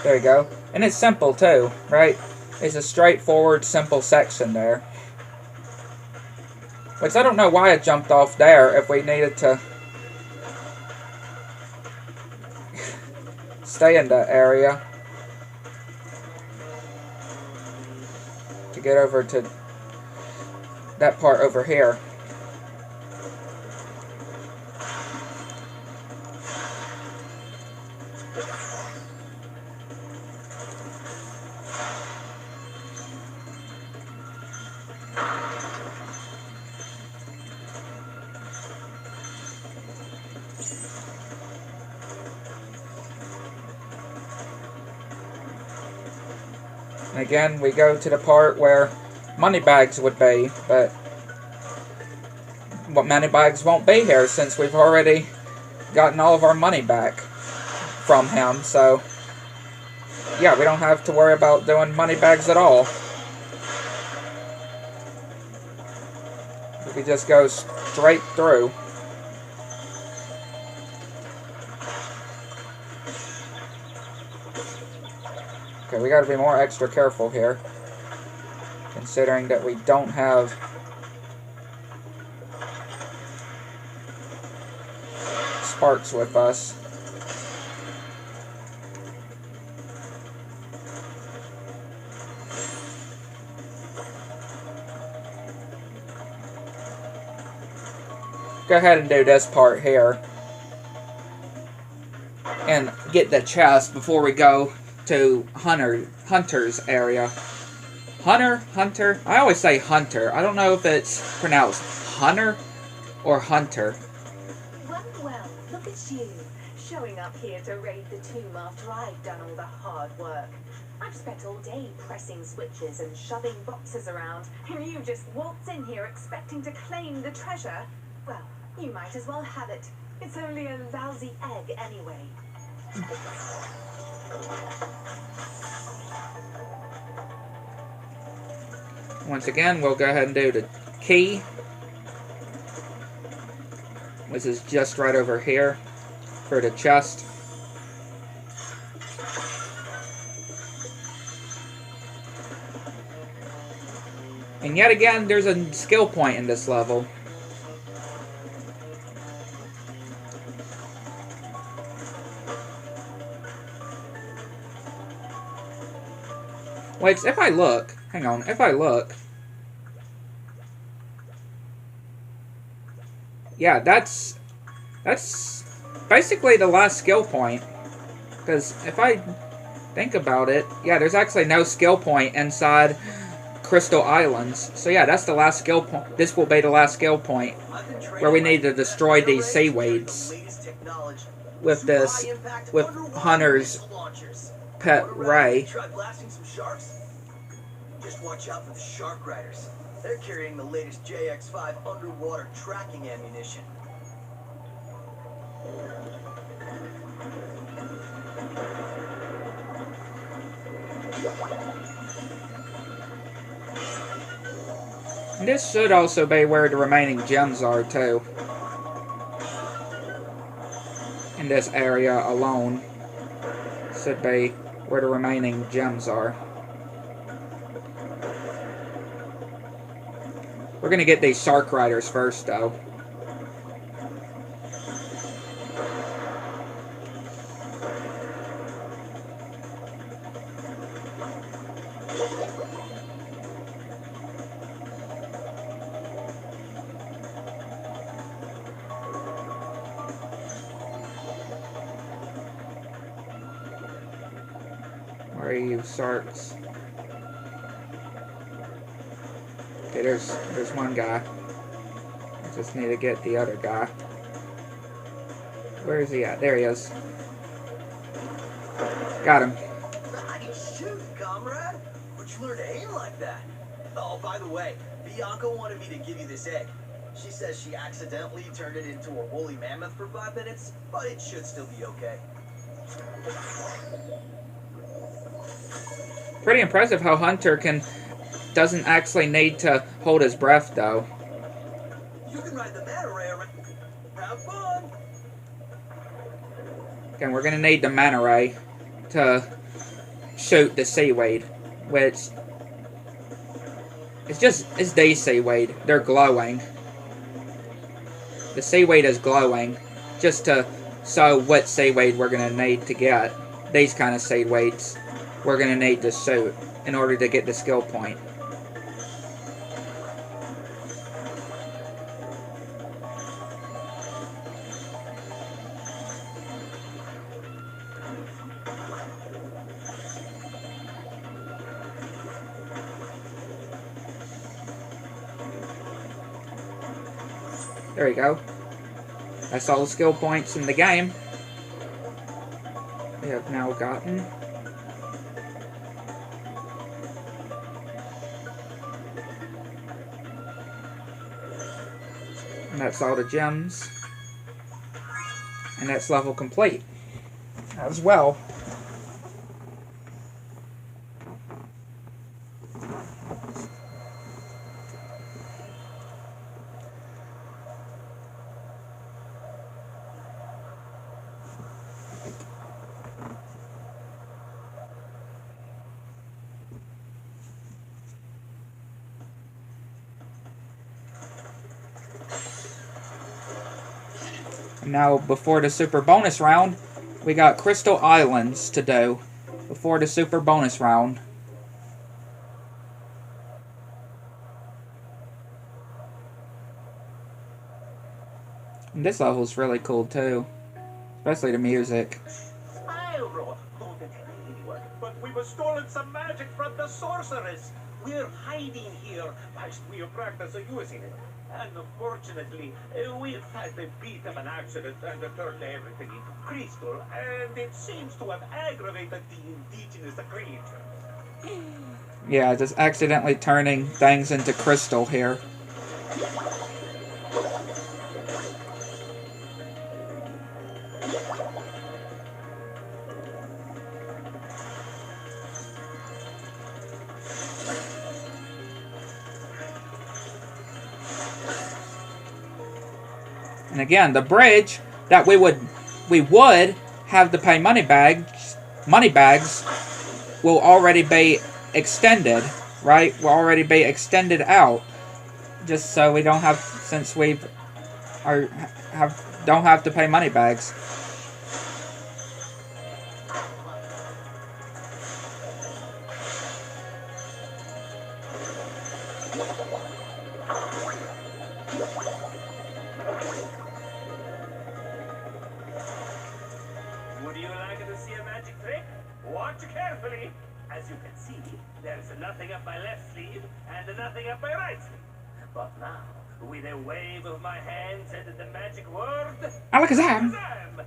There you go. And it's simple too, right? It's a straightforward, simple section there. Which I don't know why it jumped off there if we needed to stay in that area to get over to that part over here. And again, we go to the part where Moneybags would be, but Moneybags won't be here since we've already gotten all of our money back from him, so yeah, we don't have to worry about doing Moneybags at all. We can just go straight through. Okay, we gotta be more extra careful here, considering that we don't have sparks with us. go ahead and do this part here. And get the chest before we go to Hunter's area. Hunter? I always say Hunter. I don't know if it's pronounced Hunter or Hunter. Well, look at you, showing up here to raid the tomb after I've done all the hard work. I've spent all day pressing switches and shoving boxes around, and you just waltz in here expecting to claim the treasure? Well, you might as well have it. It's only a lousy egg anyway. Once again, we'll go ahead and do the key, which is just right over here for the chest. And yet again, there's a skill point in this level. Wait, if I look, hang on, if I look, yeah, that's basically the last skill point. Because if I think about it, yeah, there's actually no skill point inside Crystal Islands. So yeah, that's the last skill point. This will be the last skill point where we need to destroy these seaweeds with Hunter's pet Ray. Try blasting some sharks? Just watch out for the shark riders. They're carrying the latest JX-5 underwater tracking ammunition. And this should also be where the remaining gems are too. In this area alone should be where the remaining gems are. We're gonna get these shark riders first though. Where are you, sharks? Okay, there's one guy. I just need to get the other guy. Where is he at? There he is. Got him. Nice shoot, comrade. Where'd you learn to aim like that? Oh, by the way, Bianca wanted me to give you this egg. She says she accidentally turned it into a woolly mammoth for 5 minutes, but it should still be okay. Pretty impressive how Hunter doesn't actually need to hold his breath though. You can ride the manta ray around. Have fun. Again, we're gonna need the manta ray to shoot the seaweed, which it's these seaweed. They're glowing. The seaweed is glowing, just to show what seaweed we're gonna need to get. These kind of seaweeds we're gonna need to shoot in order to get the skill point. There we go. That's all the skill points in the game we have now gotten. And that's all the gems. And that's level complete as well. Now, before the super bonus round, we got Crystal Islands to do before the super bonus round. And this level's really cool too. Especially the music. Spyro! Don't tell anyone, but we were stolen some magic from the sorceress. We're hiding here whilst we practice using it. And unfortunately, we've had a bit of an accident and turned everything into crystal, and it seems to have aggravated the indigenous creature. Yeah, just accidentally turning things into crystal here. And again, the bridge that we would have to pay money bags will already be extended, right? Will already be extended out, just so we don't have, since we don't have to pay money bags. Would you like to see a magic trick? Watch carefully. As you can see, there's nothing up my left sleeve and nothing up my right sleeve. But now, with a wave of my hands and the magic word, Alakazam! Alakazam!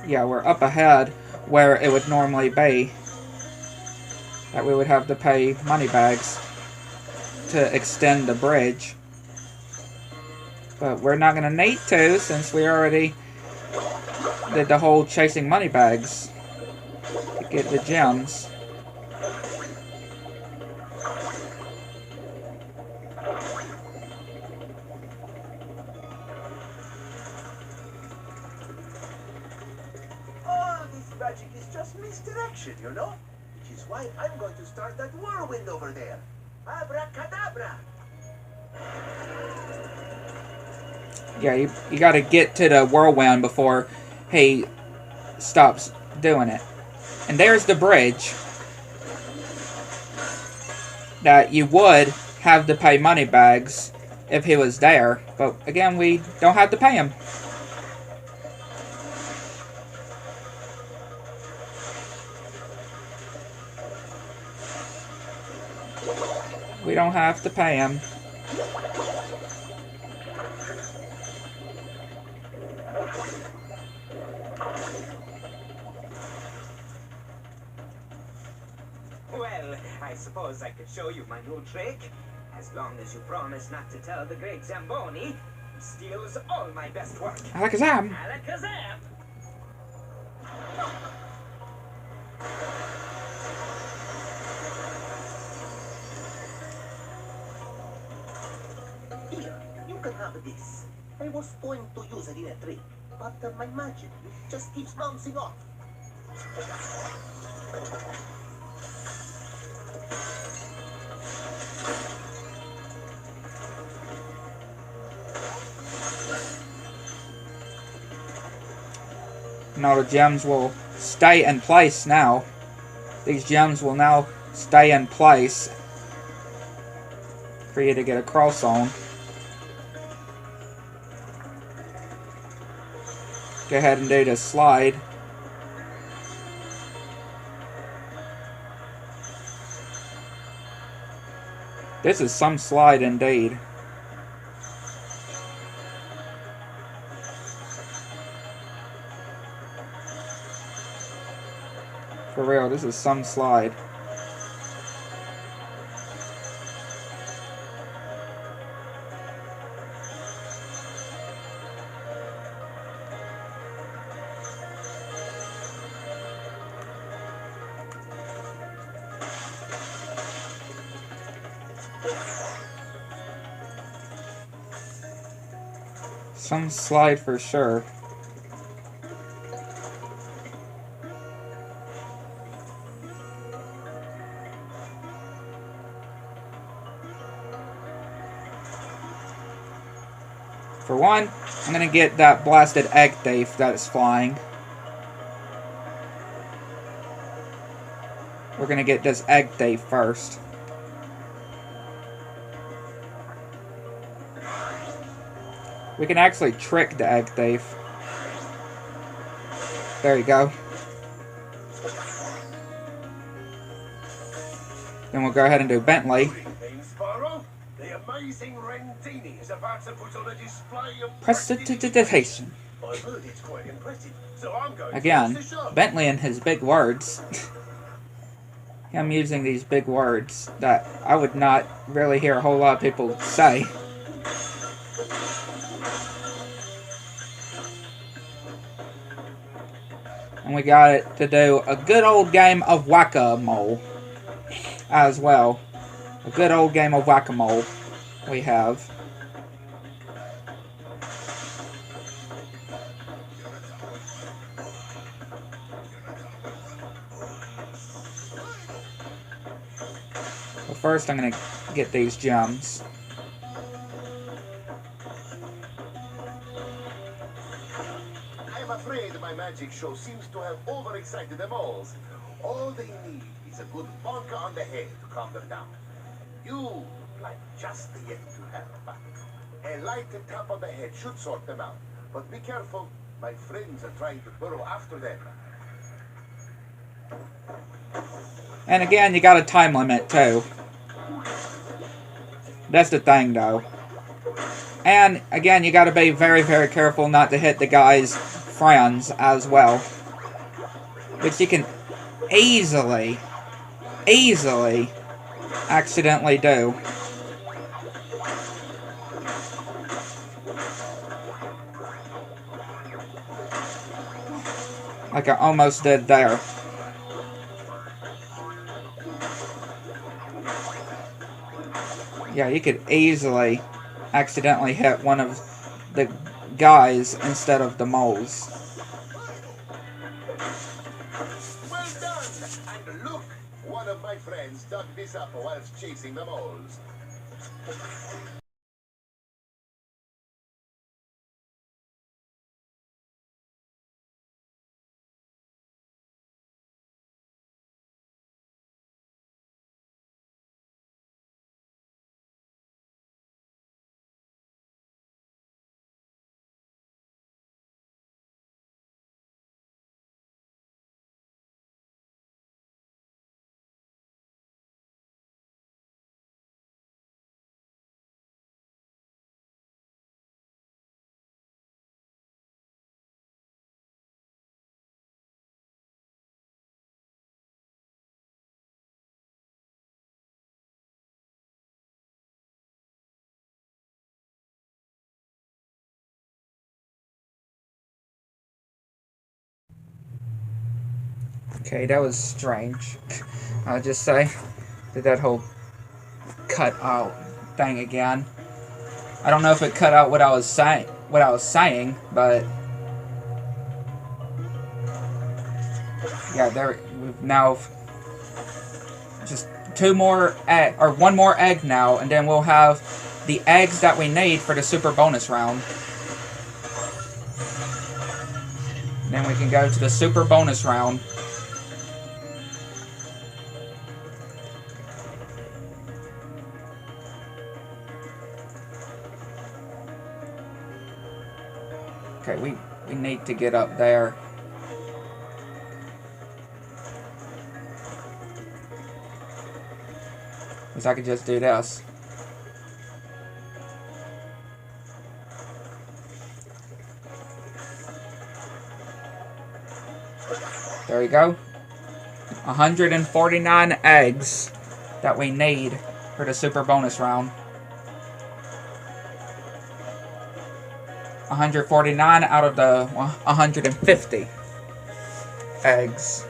Yeah, we're up ahead where it would normally be. That we would have to pay money bags to extend the bridge. But we're not going to need to, since we already did the whole chasing money bags to get the gems. Magic is just misdirection, you know? Which is why I'm going to start that whirlwind over there. Abracadabra! Yeah, you gotta get to the whirlwind before he stops doing it. And there's the bridge that you would have to pay money bags if he was there. But again, we don't have to pay him. We don't have to pay him. Well, I suppose I could show you my new trick. As long as you promise not to tell the great Zamboni, who steals all my best work. Alakazam! Alakazam! Here, you can have this. I was going to use it in a trick, but my magic just keeps bouncing off. Now the gems will stay in place now. These gems will now stay in place for you to get across on. Go ahead and do the slide. This is some slide indeed. For real, this is some slide. Some slide for sure. one, I'm gonna get that blasted egg thief that is flying. We're gonna get this egg thief first. We can actually trick the egg thief. There you go. Then we'll go ahead and do Bentley. Spyro. The amazing Rendini is about to put on a display of Prestidigitation. I've heard it's quite impressive, so I'm going Again, to watch the show. Bentley and his big words. I'm using these big words that I would not really hear a whole lot of people say. And we got it to do a good old game of whack-a-mole as well. A good old game of whack-a-mole we have. But first I'm going to get these gems. I'm afraid my magic show seems to have overexcited them all. All they need is a good bonker on the head to calm them down. You, like just the end to have. A light tap on the head should sort them out. But be careful, my friends are trying to burrow after them. And again, you got a time limit too. That's the thing though. And again, you gotta be very, very careful not to hit the guy's friends as well. Which you can easily accidentally do. Like I almost did there. Yeah, you could easily accidentally hit one of the guys instead of the moles. Well done! And look, one of my friends dug this up whilst chasing the moles. Okay, that was strange. I'll just say, did that whole cut out thing again. I don't know if it cut out what I was saying, but yeah, there we've now just two more or one more egg now, and then we'll have the eggs that we need for the super bonus round. And then we can go to the super bonus round. Okay, we need to get up there. Because I could just do this. There you go. 149 eggs that we need for the super bonus round. 149 out of the 150 eggs.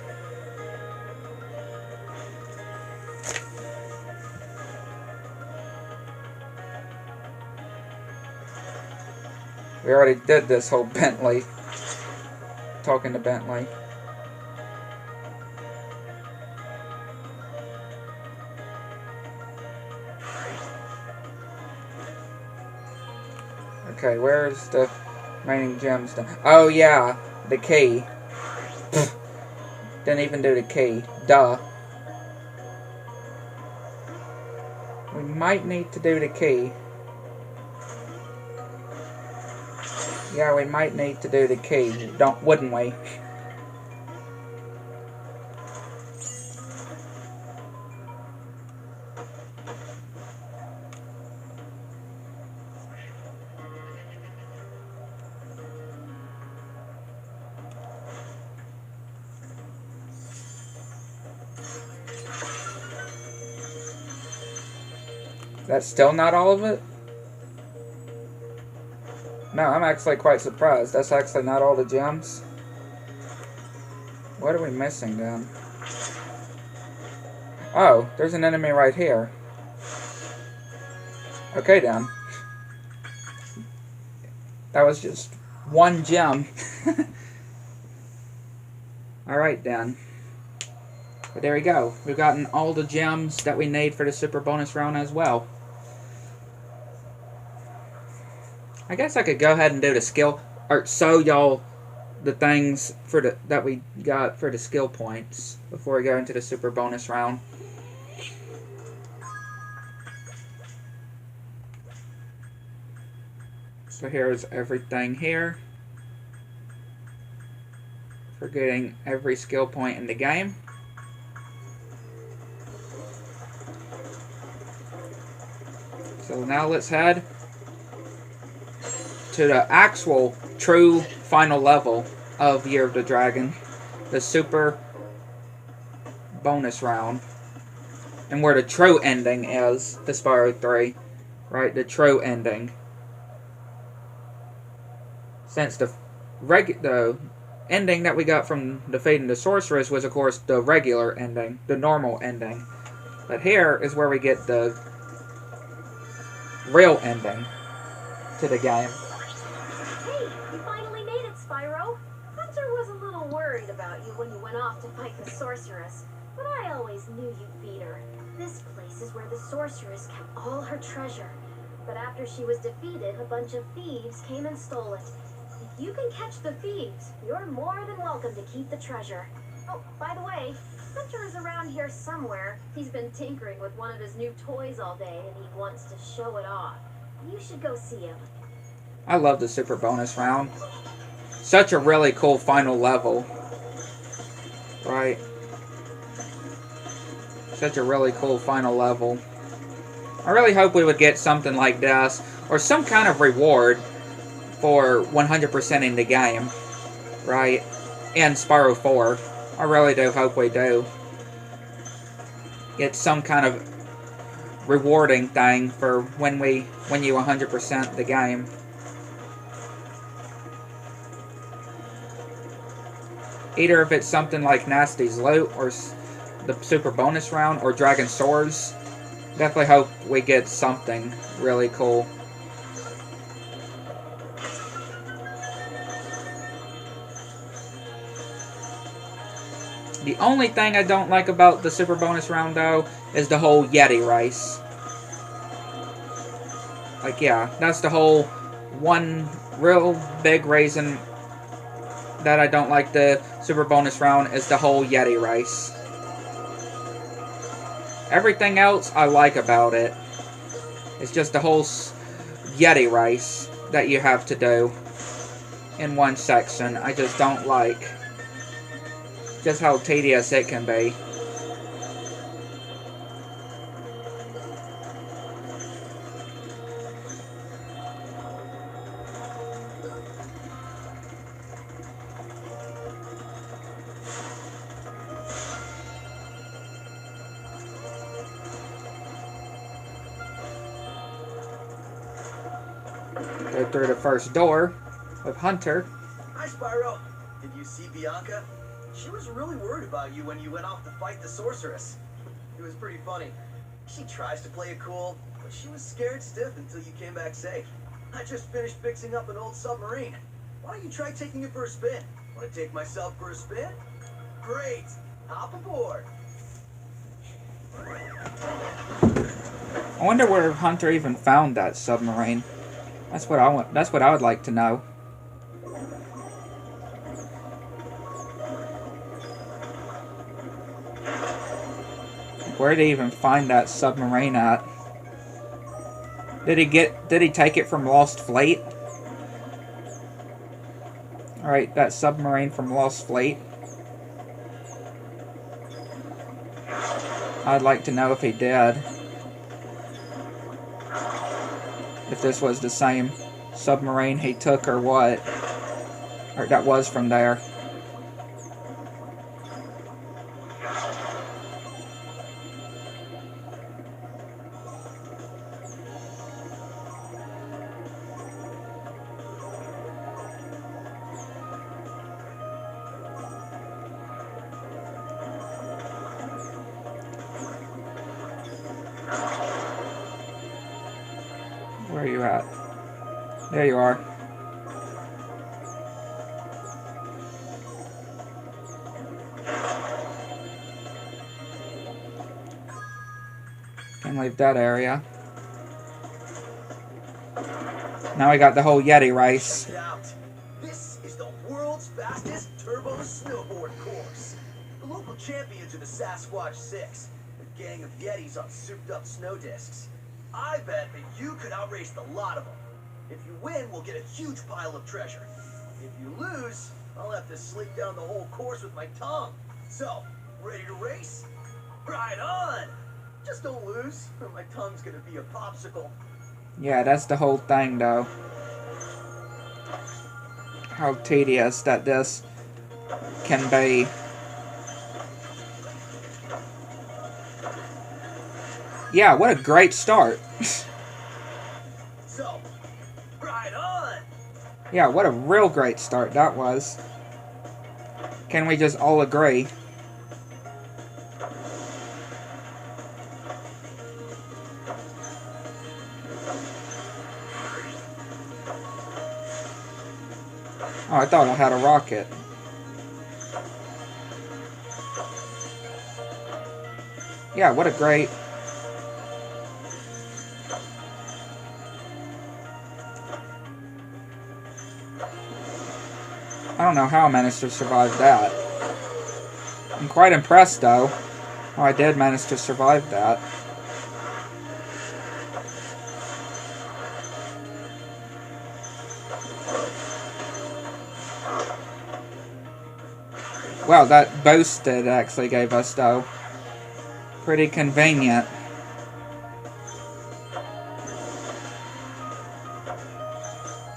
We already did this whole Bentley. Talking to Bentley. Okay, where's the remaining gems? Oh yeah, the key. Didn't even do the key. Duh. We might need to do the key. Yeah, we might need to do the key, wouldn't we? That's still not all of it? No, I'm actually quite surprised. That's actually not all the gems. What are we missing then? Oh, there's an enemy right here. Okay then. That was just one gem. Alright then. But there we go. We've gotten all the gems that we need for the super bonus round as well. I guess I could go ahead and do the skill, or show y'all the things for that we got for the skill points before we go into the super bonus round. So here's everything here for getting every skill point in the game. So now let's head to the actual true final level of Year of the Dragon, the super bonus round, and where the true ending is, the Spyro 3, right, the true ending. Since the ending that we got from defeating the sorceress was of course the regular ending, the normal ending, but here is where we get the real ending to the game. You finally made it, Spyro. Hunter was a little worried about you when you went off to fight the sorceress, but I always knew you'd beat her. This place is where the sorceress kept all her treasure, but after she was defeated, a bunch of thieves came and stole it. If you can catch the thieves, you're more than welcome to keep the treasure. Oh, by the way, Hunter is around here somewhere. He's been tinkering with one of his new toys all day, and he wants to show it off. You should go see him. I love the super bonus round. Such a really cool final level. Right? Such a really cool final level. I really hope we would get something like this, or some kind of reward for 100%ing the game. Right? And Spyro 4. I really do hope we do. Get some kind of rewarding thing for when you 100% the game. Either if it's something like Nasty's Loot, or the super bonus round, or Dragon Swords. Definitely hope we get something really cool. The only thing I don't like about the super bonus round, though, is the whole Yeti race. Like, yeah, that's the whole one real big reason that I don't like the super bonus round, is the whole Yeti race. Everything else I like about it. It's just the whole Yeti race that you have to do in one section. I just don't like just how tedious it can be. Go through the first door with Hunter. Hi, Spyro. Did you see Bianca? She was really worried about you when you went off to fight the sorceress. It was pretty funny. She tries to play it cool, but she was scared stiff until you came back safe. I just finished fixing up an old submarine. Why don't you try taking it for a spin? Want to take myself for a spin? Great. Hop aboard. I wonder where Hunter even found that submarine. That's what I want. That's what I would like to know. Where did he even find that submarine at? Did he take it from Lost Fleet? Alright, that submarine from Lost Fleet. I'd like to know if he did. If this was the same submarine he took or what. Or that was from there. Where are you at? There you are. Can leave that area. Now we got the whole Yeti race. Check it out. This is the world's fastest turbo snowboard course. The local champions are the Sasquatch 6, a gang of Yetis on souped-up snow discs. I bet that you could outrace the lot of them. If you win, we'll get a huge pile of treasure. If you lose, I'll have to sleep down the whole course with my tongue. So, ready to race? Right on! Just don't lose, or my tongue's gonna be a popsicle. Yeah, that's the whole thing, though. How tedious that this can be. Yeah, what a great start. So, right on! Yeah, what a real great start that was. Can we just all agree? Oh, I thought I had a rocket. Yeah, what a great... I don't know how I managed to survive that. I'm quite impressed, though. Oh, I did manage to survive that. Wow, that boost it actually gave us, though. Pretty convenient.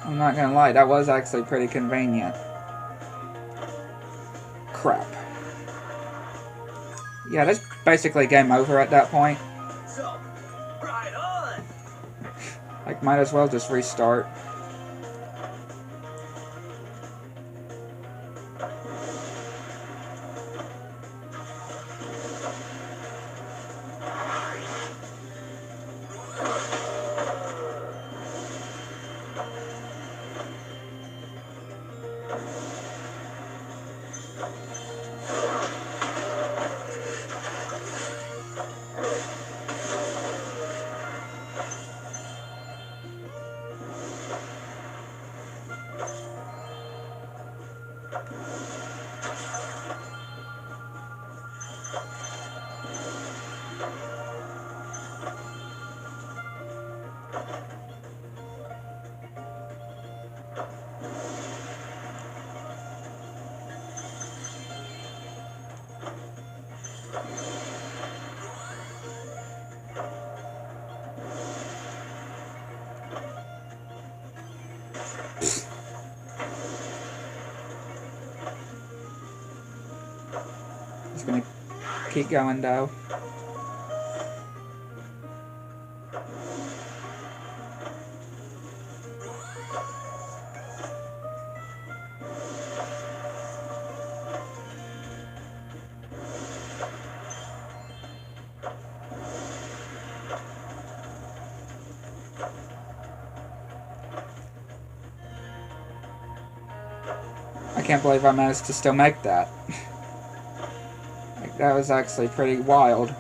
I'm not gonna lie, that was actually pretty convenient. Crap. Yeah, that's basically game over at that point. So, right on! Like, might as well just restart. Just gonna keep going, though. I can't believe I managed to still make that. Like, that was actually pretty wild.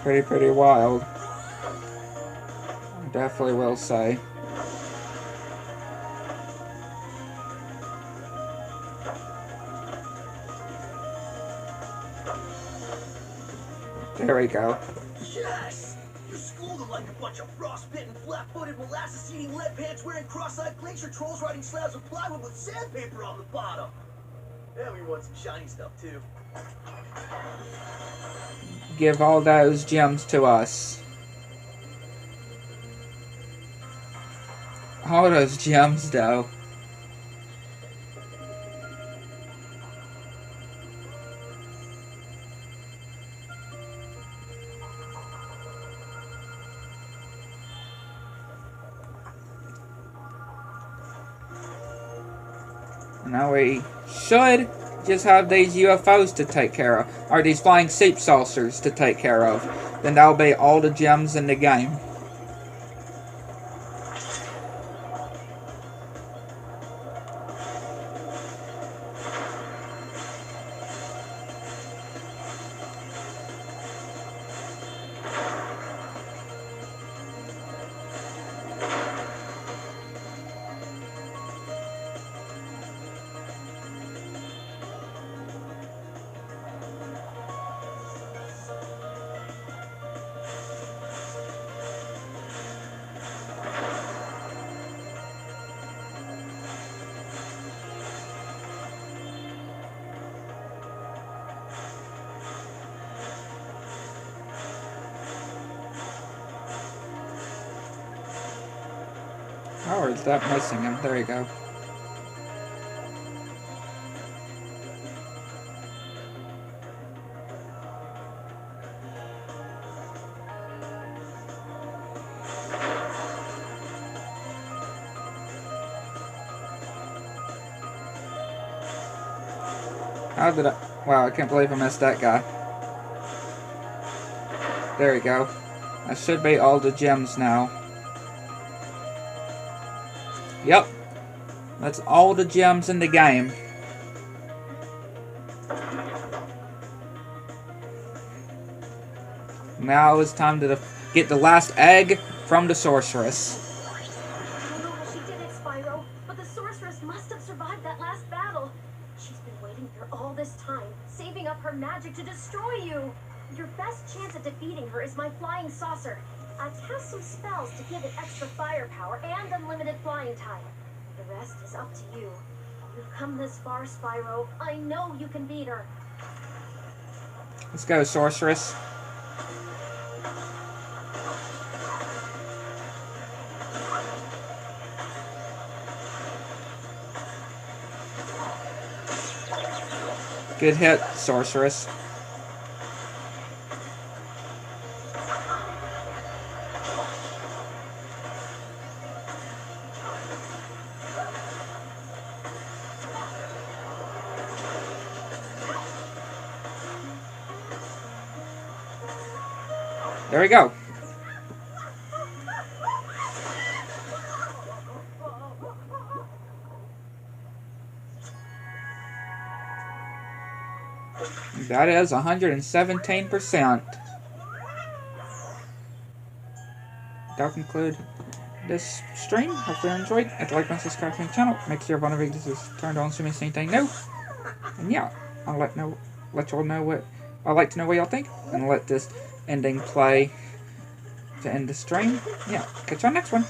pretty wild. I definitely will say. There we go. Yes! You schooled them like a bunch of frostbitten, flat-footed, molasses-eating, lead pants-wearing, cross-eyed glacier trolls riding slabs of plywood with sandpaper on the bottom. And we want some shiny stuff, too. Give all those gems to us. All those gems, though. Now we should just have these UFOs to take care of, or these flying soup saucers to take care of. Then that'll be all the gems in the game. Oh, or is that missing him? There you go. How did I... Wow, I can't believe I missed that guy. There we go. That should be all the gems now. Yep. That's all the gems in the game. Now it's time to get the last egg from the sorceress. I don't know how she did it, Spyro, but the sorceress must have survived that last battle. She's been waiting here all this time, saving up her magic to destroy you. Your best chance at defeating her is my flying saucer. I cast some spells to give it extra firepower and unlimited flying time. The rest is up to you. You've come this far, Spyro. I know you can beat her. Let's go, sorceress. Good hit, sorceress. There we go. That is 117%. That'll conclude this stream. Hopefully you enjoyed. If you like and subscribe to the channel, make sure one of you is turned on so you miss anything new. And yeah, I'll let y'all know what I'd like to know what y'all think, and let this ending play to end the stream. Yeah, catch y'all next one.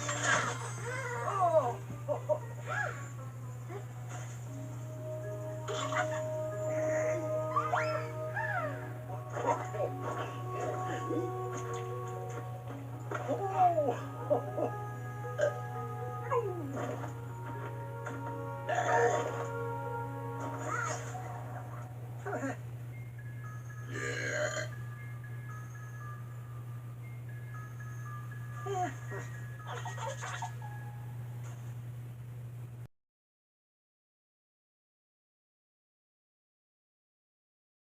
Yeah.